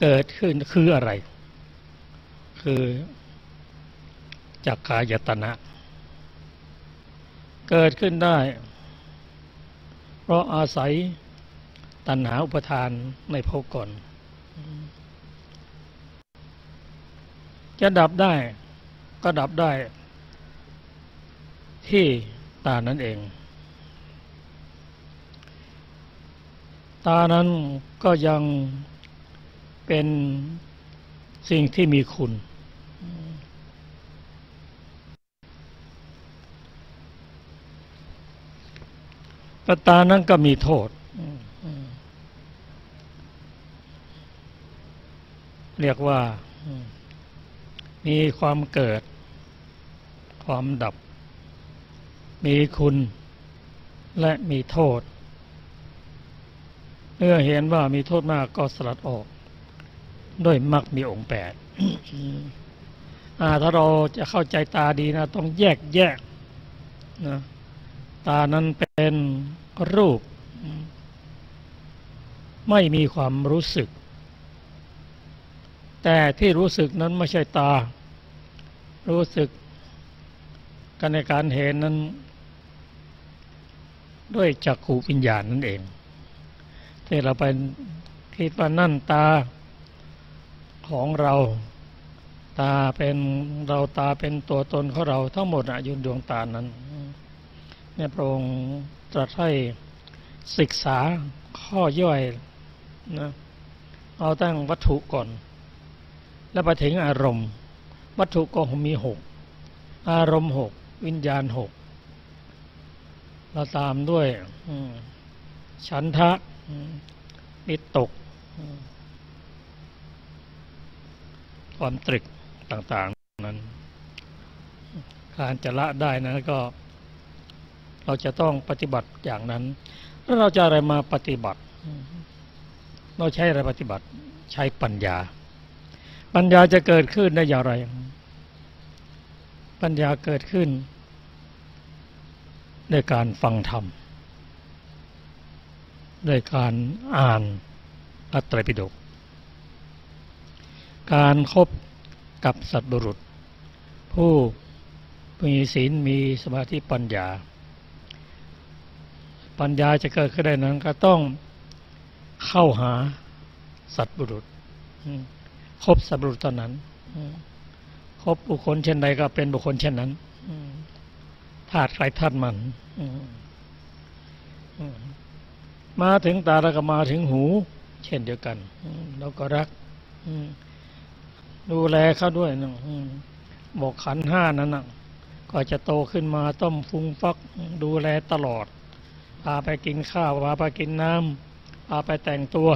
เกิดขึ้นคืออะไรคือจักขายตนะเกิดขึ้นได้เพราะอาศัยตัณหาอุปทานในภพก่อนจะดับได้ก็ดับได้ที่ตานั้นเองตานั้นก็ยังเป็นสิ่งที่มีคุณแต่ตานั้นก็มีโทษเรียกว่ามีความเกิดความดับมีคุณและมีโทษเมื่อเห็นว่ามีโทษมากก็สลัดออกด้วยมรรคมีองค์8ถ้าเราจะเข้าใจตาดีนะต้องแยกนะตานั้นเป็นรูปไม่มีความรู้สึกแต่ที่รู้สึกนั้นไม่ใช่ตารู้สึกกันในการเห็นนั้นด้วยจักขุวิญญาณนั่นเองที่เราไปคิดว่านั่นตาของเราตาเป็นเราตาเป็นตัวตนของเราทั้งหมดอยู่ดวงตานั้นเนี่ยพระองค์ตรัสให้ศึกษาข้อย่อยนะเอาตั้งวัตถุก่อนแล้วไปถึงอารมณ์วัตถุก็มี6อารมณ์6วิญญาณ6เราตามด้วยฉันทะวิตกความตรึกต่างๆนั้นการจะละได้นั้นก็เราจะต้องปฏิบัติอย่างนั้นแล้วเราจะอะไรมาปฏิบัติเราใช้อะไรปฏิบัติใช้ปัญญาปัญญาจะเกิดขึ้นได้อย่างไรปัญญาเกิดขึ้นด้วยการฟังธรรมด้วยการอ่านพระไตรปิฎกการคบกับสัตบุรุษผู้มีศีลมีสมาธิปัญญาจะเกิดขึ้นได้นั้นก็ต้องเข้าหาสัตบุรุษคบสัตบุรุษตอนนั้นคบบุคคลเช่นใดก็เป็นบุคคลเช่นนั้นธาตุใครธาตุมันมาถึงตาแล้วก็มาถึงหูเช่นเดียวกันเราก็รักดูแลเขาด้วยนะบอกขันธ์5นั้นนะก็จะโตขึ้นมาต้องฟุ้งฟักดูแลตลอดพาไปกินข้าวพาไปกินน้ำพาไปแต่งตัว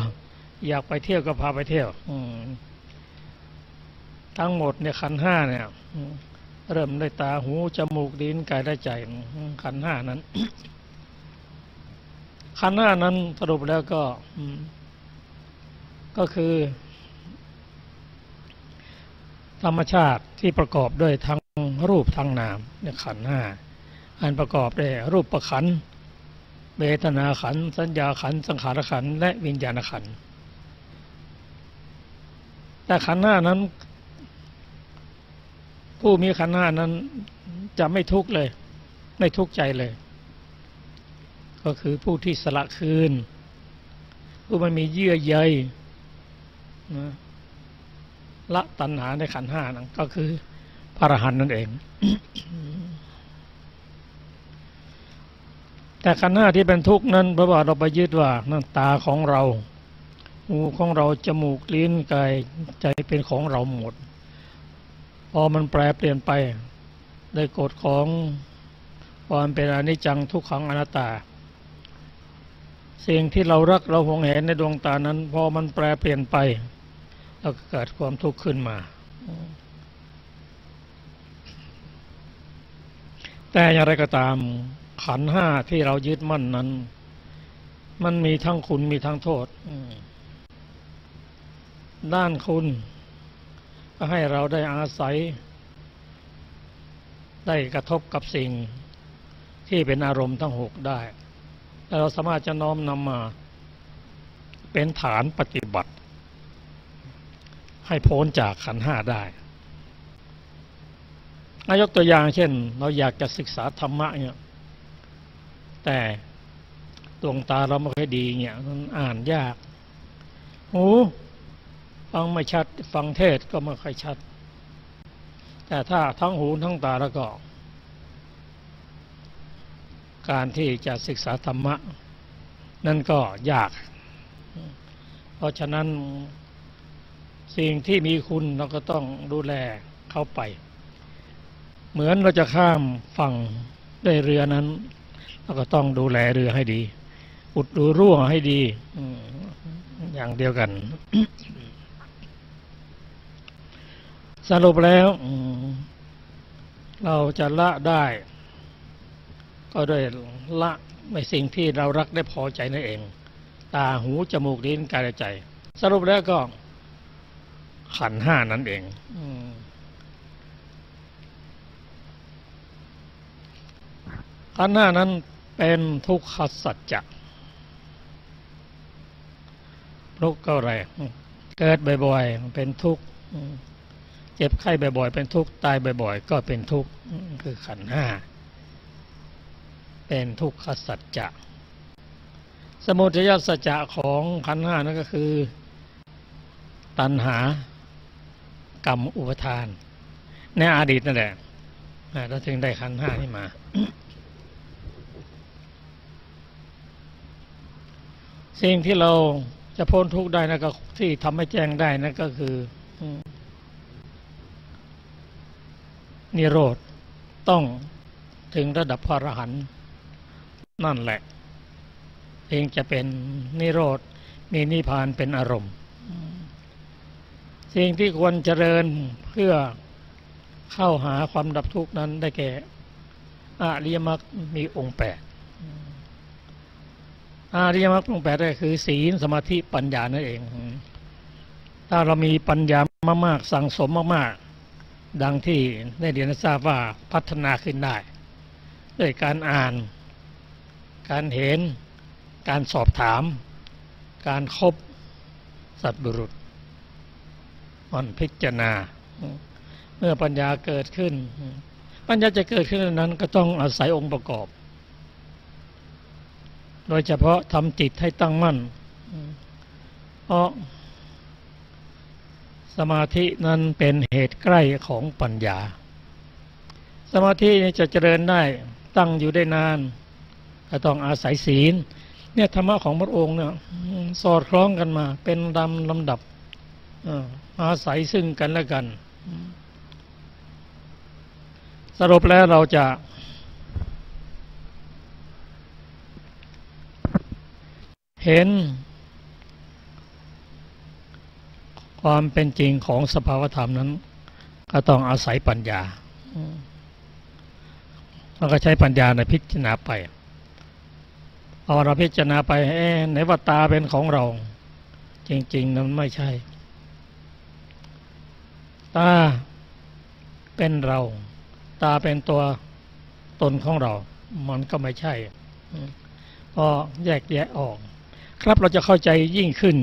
อยากไปเที่ยวก็พาไปเที่ยวทั้งหมดเนี่ยขันธ์5เนี่ยเริ่มด้วยตาหูจมูกลิ้นกายและใจขันธ์5นั้นขันธ์5นั้นสรุปแล้วก็คือธรรมชาติที่ประกอบด้วยทั้งรูปทั้งนามเนี่ยขันธ์5อันประกอบด้วยรูปประขันธ์ เวทนาขันธ์สัญญาขันธ์สังขารขันธ์และวิญญาณขันธ์แต่ขันธ์ห้านั้นผู้มีขันธ์ห้านั้นจะไม่ทุกข์เลยไม่ทุกข์ใจเลยก็คือผู้ที่สละคืนผู้ไม่มีเยื่อใยนะละตัณหาในขันธ์ห้านั้นก็คือพระอรหันต์นั่นเอง แต่ขันธ์ห้าที่เป็นทุกข์นั้นเพราะว่าเราไปยึดว่านั่นตาของเราหูของเราจมูกลิ้นกายใจเป็นของเราหมดพอมันแปรเปลี่ยนไปได้กฎของความเป็นอนิจจังทุกขังอนัตตาสิ่งที่เรารักเราหวงแหนในดวงตานั้นพอมันแปรเปลี่ยนไปแล้วเกิดความทุกข์ขึ้นมาแต่อย่างไรก็ตามขันธ์ห้าที่เรายึดมั่นนั้นมันมีทั้งคุณมีทั้งโทษด้านคุณก็ให้เราได้อาศัยได้กระทบกับสิ่งที่เป็นอารมณ์ทั้งหกได้และเราสามารถจะน้อมนำมาเป็นฐานปฏิบัติให้พ้นจากขันธ์ห้าได้ยกตัวอย่างเช่นเราอยากจะศึกษาธรรมะเนี่ยแต่ดวงตาเราไม่ค่อยดีเนี่ยมันอ่านยากหูฟังไม่ชัดฟังเทศก็ไม่ค่อยชัดแต่ถ้าทั้งหูทั้งตาแล้วก็การที่จะศึกษาธรรมะนั่นก็ยากเพราะฉะนั้นสิ่งที่มีคุณเราก็ต้องดูแลเข้าไปเหมือนเราจะข้ามฝั่งด้วยเรือนั้นเราก็ต้องดูแลเรือให้ดีอุดรูรั่วให้ดีอย่างเดียวกัน สรุปแล้วเราจะละได้ก็ด้วยละในสิ่งที่เรารักได้พอใจนั่นเองตาหูจมูกลิ้นกายใจสรุปแล้วก็ขันธ์ห้านั่นเองขันธ์ห้านั้นเป็นทุกขสัจจะทุกข์ก็อะไรเกิดบ่อยๆเป็นทุกข์เจ็บไข้บ่อยๆเป็นทุกข์ตายบ่อยๆก็เป็นทุกข์คือขันธ์ห้าเป็นทุกขสัจจะสมุทัยสัจจะของขันธ์ห้านั่นก็คือตัณหากรรมอุปทานในอดีตนั่นแหละเราถึงได้ขันธ์ห้านี่มา สิ่งที่เราจะพ้นทุกข์ได้นั่นก็ที่ทำให้แจ้งได้นั่นก็คือนิโรธต้องถึงระดับพระอรหันต์นั่นแหละเองจะเป็นนิโรธมีนิพพานเป็นอารมณ์สิ่งที่ควรเจริญเพื่อเข้าหาความดับทุกข์นั้นได้แก่อริยมรรคมีองค์แปดอริยมรรคองค์แปดก็คือศีลสมาธิปัญญานั่นเองถ้าเรามีปัญญามากๆสั่งสมมากๆดังที่ได้เรียนทราบว่าพัฒนาขึ้นได้ด้วยการอ่านการเห็นการสอบถามการคบสัตบุรุษอ่อนพิจารณาเมื่อปัญญาเกิดขึ้นปัญญาจะเกิดขึ้นนั้นก็ต้องอาศัยองค์ประกอบโดยเฉพาะทำจิตให้ตั้งมั่นเพราะสมาธินั้นเป็นเหตุใกล้ของปัญญาสมาธิจะเจริญได้ตั้งอยู่ได้นานก็ต้องอาศัยศีลเนี่ยธรรมะของพระองค์เนี่ยสอดคล้องกันมาเป็นลำดับอาศัยซึ่งกันและกันสรุปแล้วเราจะเห็นความเป็นจริงของสภาวธรรมนั้นก็ต้องอาศัยปัญญาเราก็ใช้ปัญญาในพิจารณาไปพอเราพิจารณาไปไหนว่าตาเป็นของเราจริงๆนั้นไม่ใช่ตาเป็นเราตาเป็นตัวตนของเรามันก็ไม่ใช่เพ อแยกแยะออกครับเราจะเข้าใจยิ่งขึ้น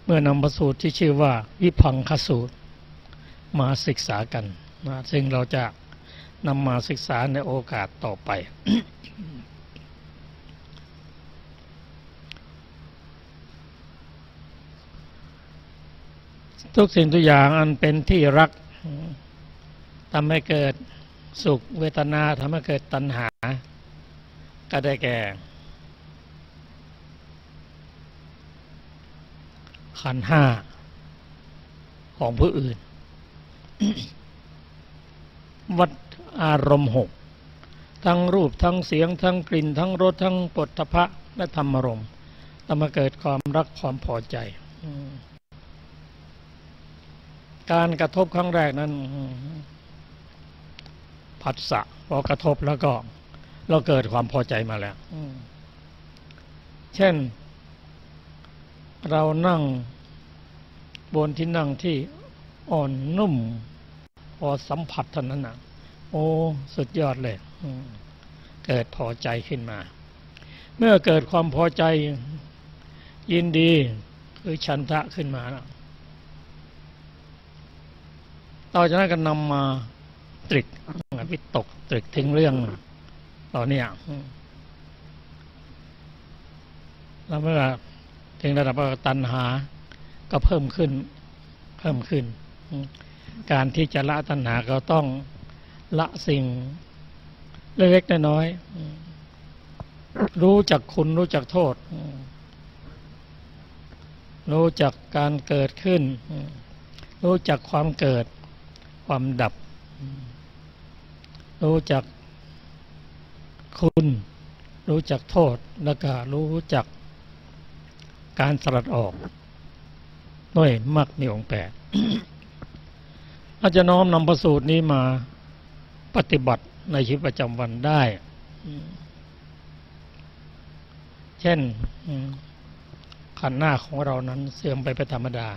เมื่อนำพระสูตรที่ชื่อว่าวิพังคสูตรมาศึกษากันนะซึ่งเราจะนำมาศึกษาในโอกาสต่อไป ทุกสิ่งทุกอย่างอันเป็นที่รักทำให้เกิดสุขเวทนาทำให้เกิดตัณหาก็ได้แก่ขันธ์ห้าของผู้อื่น วัดอารมณ์หกทั้งรูปทั้งเสียงทั้งกลิ่นทั้งรสทั้งโผฏฐัพพะและธรรมารมณ์ทำให้เกิดความรักความพอใจการกระทบครั้งแรกนั้นผัสสะพอกระทบแล้วก็เราเกิดความพอใจมาแล้วเช่นเรานั่งบนที่นั่งที่อ่อนนุ่มพอสัมผัสเท่านั้นนะโอ้สุดยอดเลยเกิดพอใจขึ้นมาเมื่อเกิดความพอใจยินดีคือฉันทะขึ้นมาแล้วต่อจากนั้นก็นำมาตรึกวิตกตรึกถึงเรื่องต่อเนี่ยแล้วเมื่อถึงระดับตัณหาก็เพิ่มขึ้นการที่จะละตัณหาก็ต้องละสิ่งเล็กๆน้อยๆรู้จักคุณรู้จักโทษรู้จักการเกิดขึ้นรู้จักความเกิดความดับรู้จักคุณรู้จักโทษแล้วก็รู้จักการสลัดออกด้วยมรรคมีองค์แปด อาจจะน้อมนำพระสูตรนี้มาปฏิบัติในชีวิตประจำวันได้เช่นขันธ์หน้าของเรานั้นเสื่อมไปเป็นธรรมดา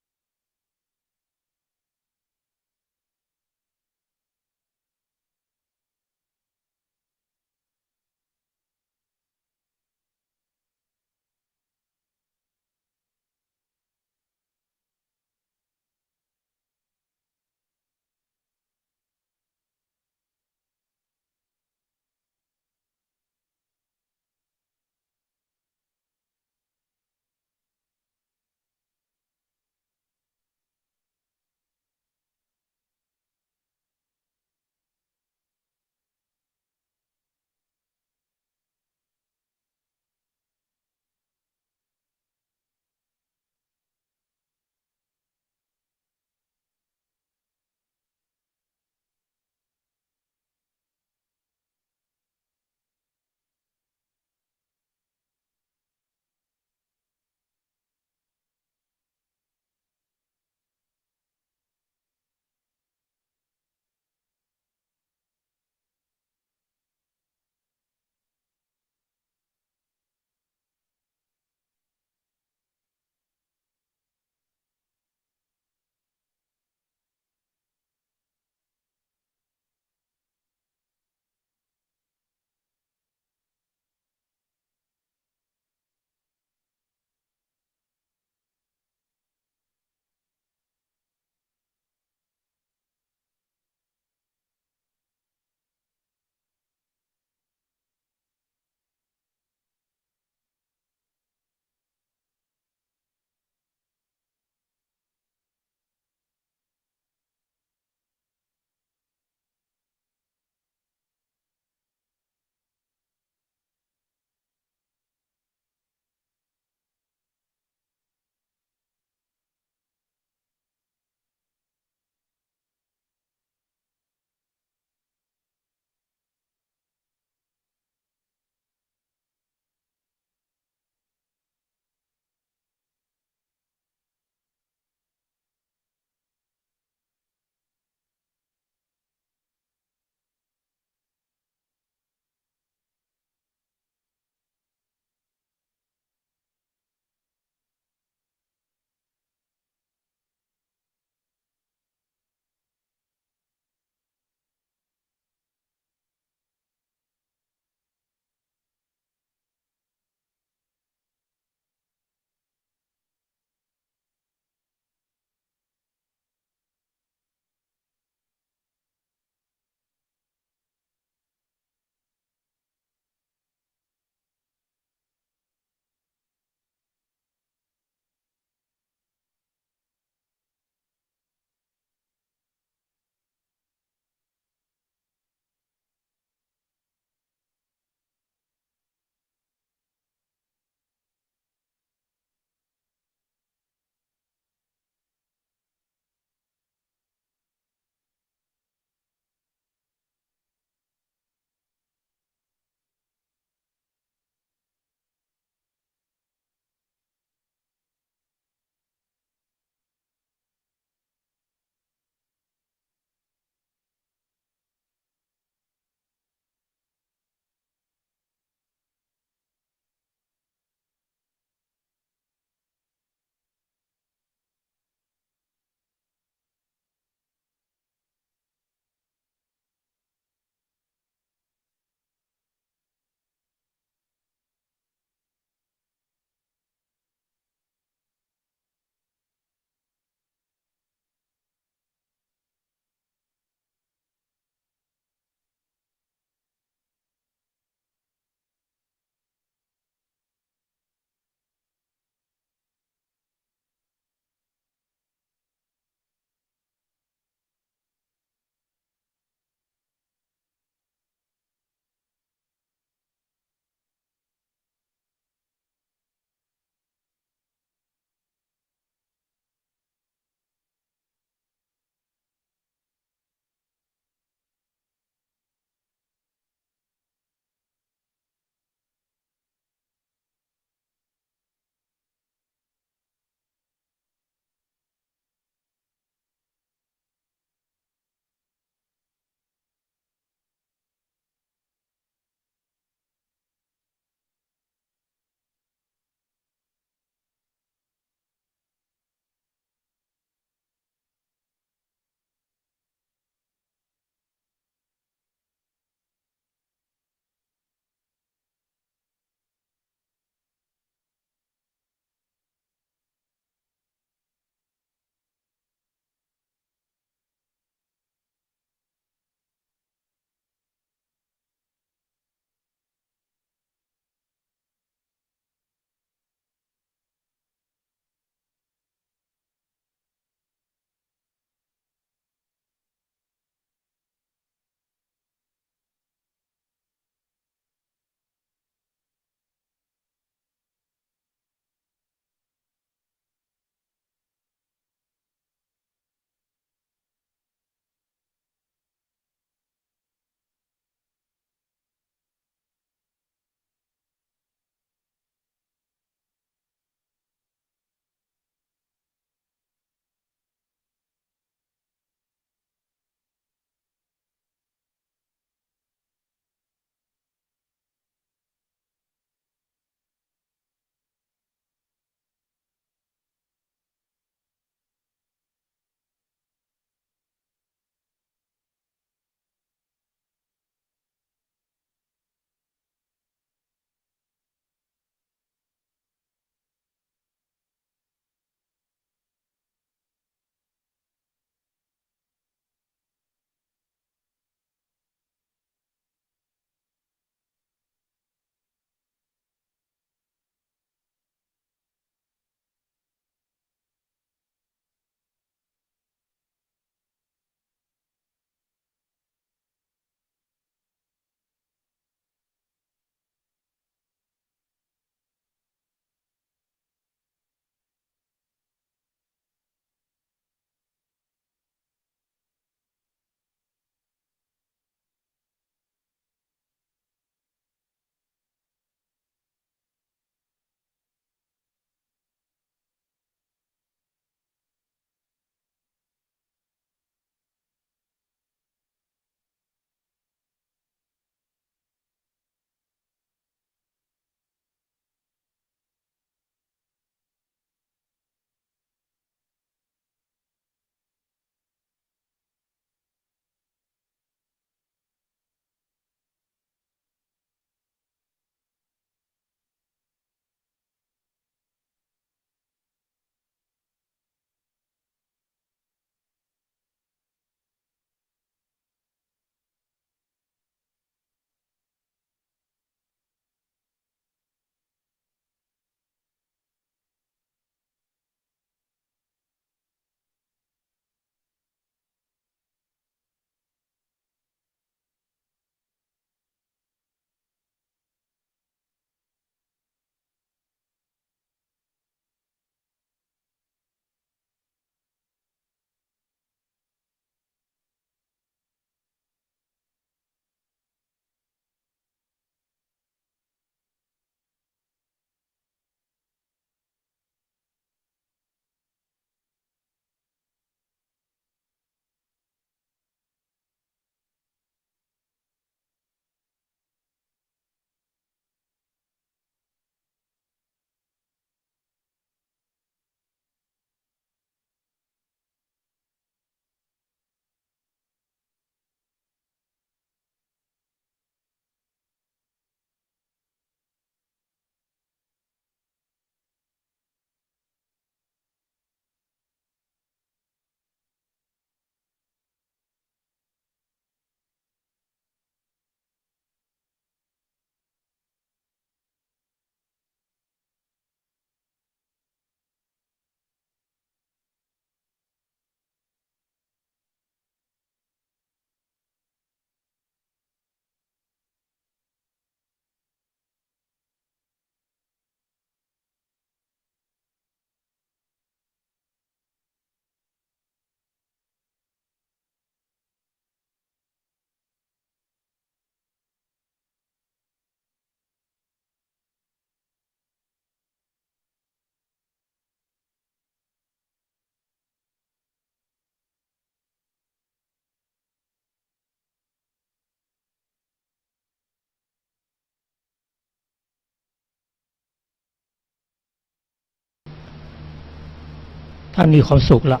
ท่านมีความสุขละ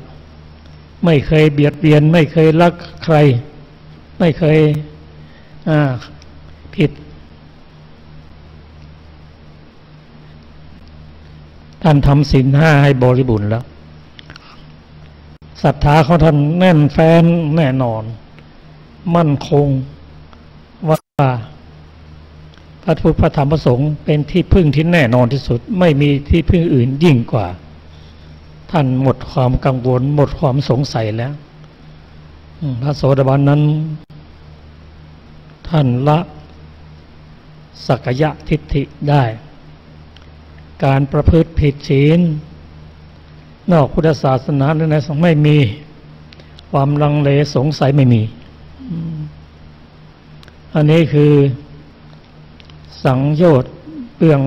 ไม่เคยเบียดเบียนไม่เคยรักใครไม่เคยผิดท่านทำศีลห้าให้บริบูรณ์แล้วศรัทธาของท่านแน่นแฟ้นแน่นอนมั่นคงว่าพระพุทธพระธรรมพระสงฆ์เป็นที่พึ่งที่แน่นอนที่สุดไม่มีที่พึ่งอื่นยิ่งกว่าท่านหมดความกังวลหมดความสงสัยแล้วพระโสดาบันนั้นท่านละสักกายทิฏฐิได้การประพฤติผิดศีลนอกพุทธศาสนาในสงฆ์ไม่มีความลังเลสงสัยไม่มีอันนี้คือสังโยชน์เบื้อง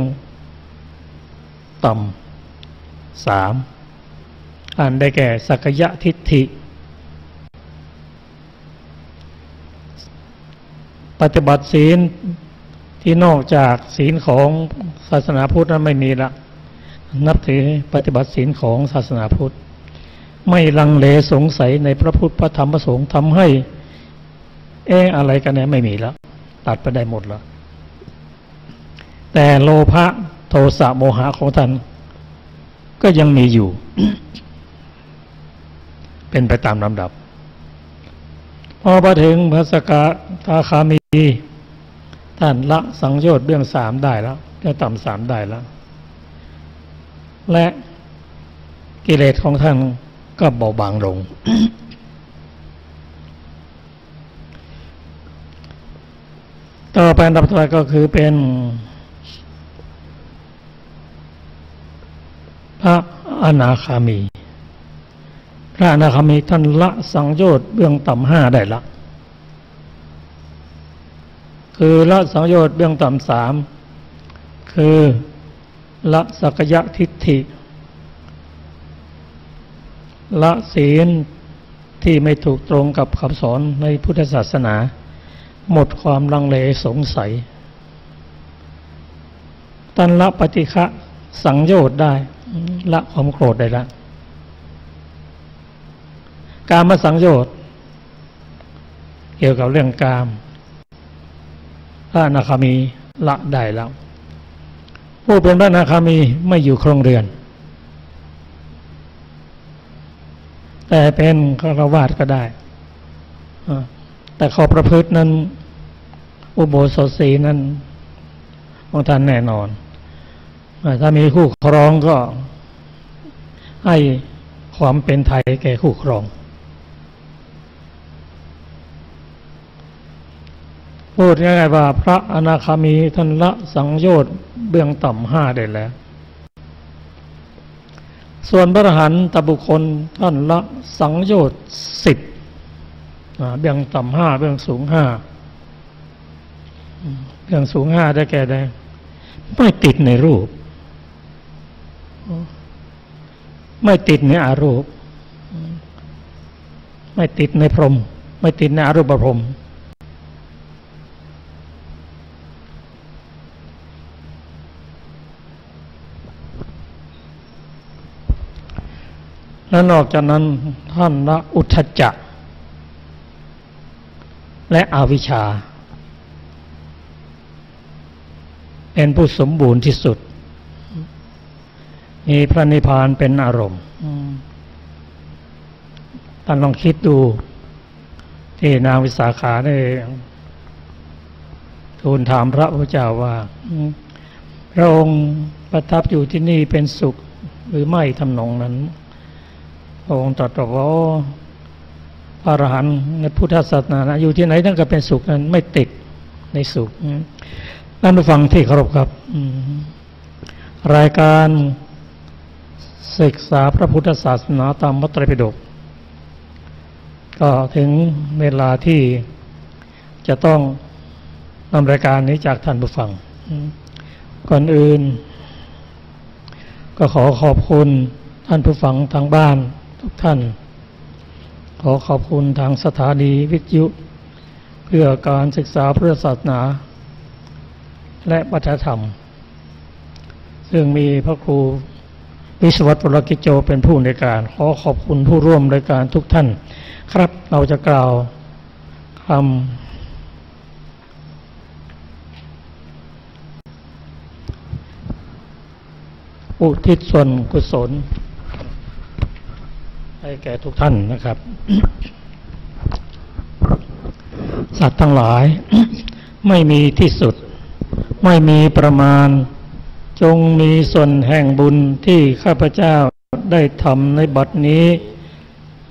ต่ำ3อันได้แก่สักกายทิฏฐิปฏิบัติศีลที่นอกจากศีลของศาสนาพุทธนั้นไม่มีละนับถือปฏิบัติศีลของศาสนาพุทธไม่ลังเลสงสัยในพระพุทธพระธรรมพระสงฆ์ทำให้อะไรกันเนี่ยไม่มีแล้วตัดไปได้หมดแล้วแต่โลภะโทสะโมหะของท่านก็ยังมีอยู่ เป็นไปตามลำดับพอมาถึงพระสกทาคามีท่านละสังโยชน์เบื้อง3ได้แล้วเบื้องต่ำ3ได้แล้วและกิเลสของท่านก็เบาบางลง ต่อไปอันดับต่อไปก็คือเป็นพระอนาคามีพระอนาคามีท่านละสังโยชน์เบื้องต่ำ5ได้ละคือละสังโยชน์เบื้องต่ำ3คือละสักกายทิฏฐิละศีลที่ไม่ถูกตรงกับคำสอนในพุทธศาสนาหมดความลังเลสงสัยท่านละปฏิฆะสังโยชน์ได้ละความโกรธได้ละกามสังโยชน์เกี่ยวกับเรื่องกามพระอนาคามีละได้แล้วผู้เป็นพระอนาคามีไม่อยู่ครองเรือนแต่เป็นฆราวาสก็ได้แต่ข้อประพฤตินั้นอุโบสถศีลนั้นของท่านแน่นอนถ้ามีคู่ครองก็ให้ความเป็นไทยแก่คู่ครองพูดง่ายๆว่าพระอนาคามีท่านละสังโยชน์เบื้องต่ำ5ได้แล้วส่วนพระอรหันตบุคคลท่านละสังโยชน์10เบื้องต่ำ5เบื้องสูง5เบื้องสูง5ได้แก่ได้ไม่ติดในรูปไม่ติดในอารูปไม่ติดในพรหมไม่ติดในอารูปพรหมและนอกจากนั้นท่านละอุทธัจจะและอวิชชาเป็นผู้สมบูรณ์ที่สุดมีพระนิพพานเป็นอารมณ์ท่านลองคิดดูที่นางวิสาขาได้ทูลถามพระพุทธเจ้าว่าพระองค์ประทับอยู่ที่นี่เป็นสุขหรือไม่ทำนองนั้นพระองค์ตรัสว่าพระอรหันต์ในพุทธศาสนาอยู่ที่ไหนท่านก็เป็นสุขนั้นไม่ติดในสุขท่านผู้ฟังที่เคารพครับรายการศึกษาพระพุทธศาสนาตามพระไตรปิฎกก็ถึงเวลาที่จะต้องนำรายการนี้จากท่านผู้ฟังก่อนอื่นก็ขอขอบคุณท่านผู้ฟังทางบ้านทุกท่านขอขอบคุณทางสถานีวิทยุเพื่อการศึกษาพุทธศาสนาและวัฒนธรรมซึ่งมีพระครู วิศวัตร วรกิจโจเป็นผู้ในการขอขอบคุณผู้ร่วมรายการทุกท่านครับเราจะกล่าวคำอุทิศส่วนกุศลให้แก่ทุกท่านนะครับ สัตว์ทั้งหลาย ไม่มีที่สุดไม่มีประมาณจงมีส่วนแห่งบุญที่ข้าพเจ้าได้ทำในบัดนี้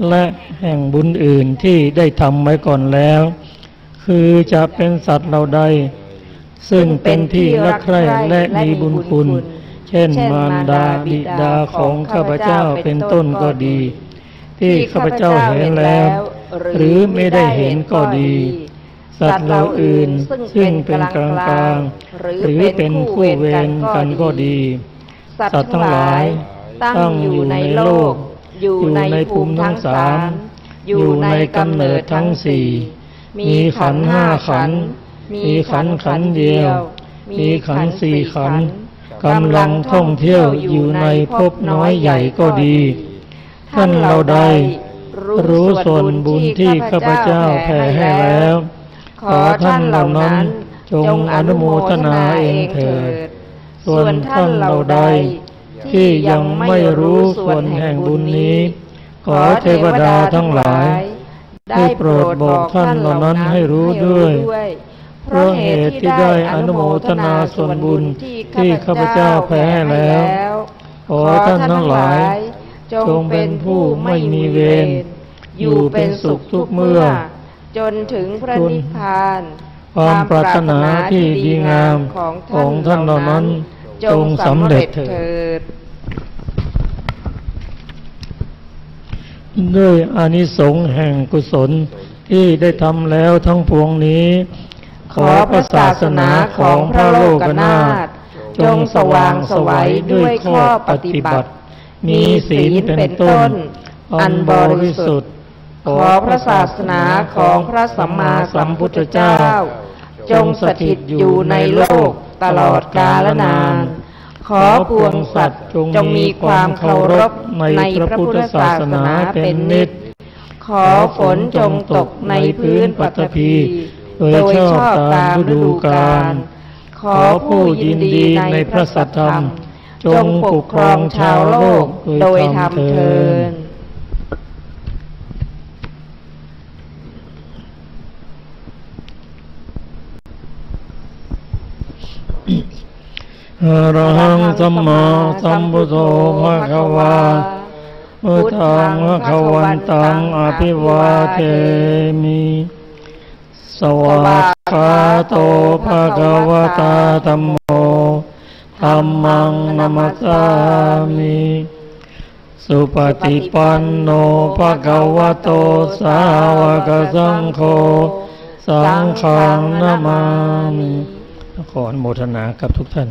และแห่งบุญอื่นที่ได้ทำไว้ก่อนแล้วคือจะเป็นสัตว์เหล่าใดซึ่งเป็นที่รักใคร่และมีบุญคุณเช่นมารดาบิดาของข้าพเจ้าเป็นต้นก็ดีที่ข้าพเจ้าเห็นแล้วหรือไม่ได้เห็นก็ดีสัตว์เหล่าอื่นซึ่งเป็นกลางๆหรือเป็นคู่เวรกันก็ดีสัตว์ทั้งหลายตั้งอยู่ในโลกอยู่ในภูมิทั้งสามอยู่ในกำเนิดทั้งสี่มีขันธ์ห้าขันธ์มีขันธ์ขันธ์เดียวมีขันธ์สี่ขันธ์กำลังท่องเที่ยวอยู่ในภพน้อยใหญ่ก็ดีท่านเราใดรู้ส่วนบุญที่ข้าพเจ้าแผ่ให้แล้วขอท่านเหล่านั้นจงอนุโมทนาเองเถิดส่วนท่านเหล่าใดที่ยังไม่รู้ส่วนแห่งบุญนี้ขอเทวดาทั้งหลายได้โปรดบอกท่านเหล่านั้นให้รู้ด้วยเพราะเหตุที่ได้อนุโมทนาส่วนบุญที่ข้าพเจ้าแผ่ให้แล้วขอท่านทั้งหลายจงเป็นผู้ไม่มีเวรอยู่เป็นสุขทุกเมื่อจนถึงพระนิพพานความปรารถนาที่ดีงามของท่านเหล่านั้นจงสำเร็จเถิดด้วยอานิสงส์แห่งกุศลที่ได้ทำแล้วทั้งปวงนี้ขอพระศาสนาของพระโลกนาถจงสว่างไสวด้วยข้อปฏิบัติมีศีลเป็นต้นอันบริสุทธิ์ขอพระศาสนาของพระสัมมาสัมพุทธเจ้าจงสถิตอยู่ในโลกตลอดกาลนานขอปวงสัตว์จงมีความเคารพในพระพุทธศาสนาเป็นนิจขอฝนจงตกในพื้นปฐพีโดยชอบตามฤดูกาลขอผู้ยินดีในพระสัทธรรมจงปกครองชาวโลกโดยธรรมเถิดอะระหังสัมมาสัมพุทโธภะคะวาพุทธังภะคะวันตังอภิวาเทมิสวากขาโตภะคะวะตาธัมโมธัมมังนัมมัสสามิสุปฏิปันโนภะคะวะโตสาวกสังโฆสังฆังนะมามิขออนุโมทนากับทุกท่าน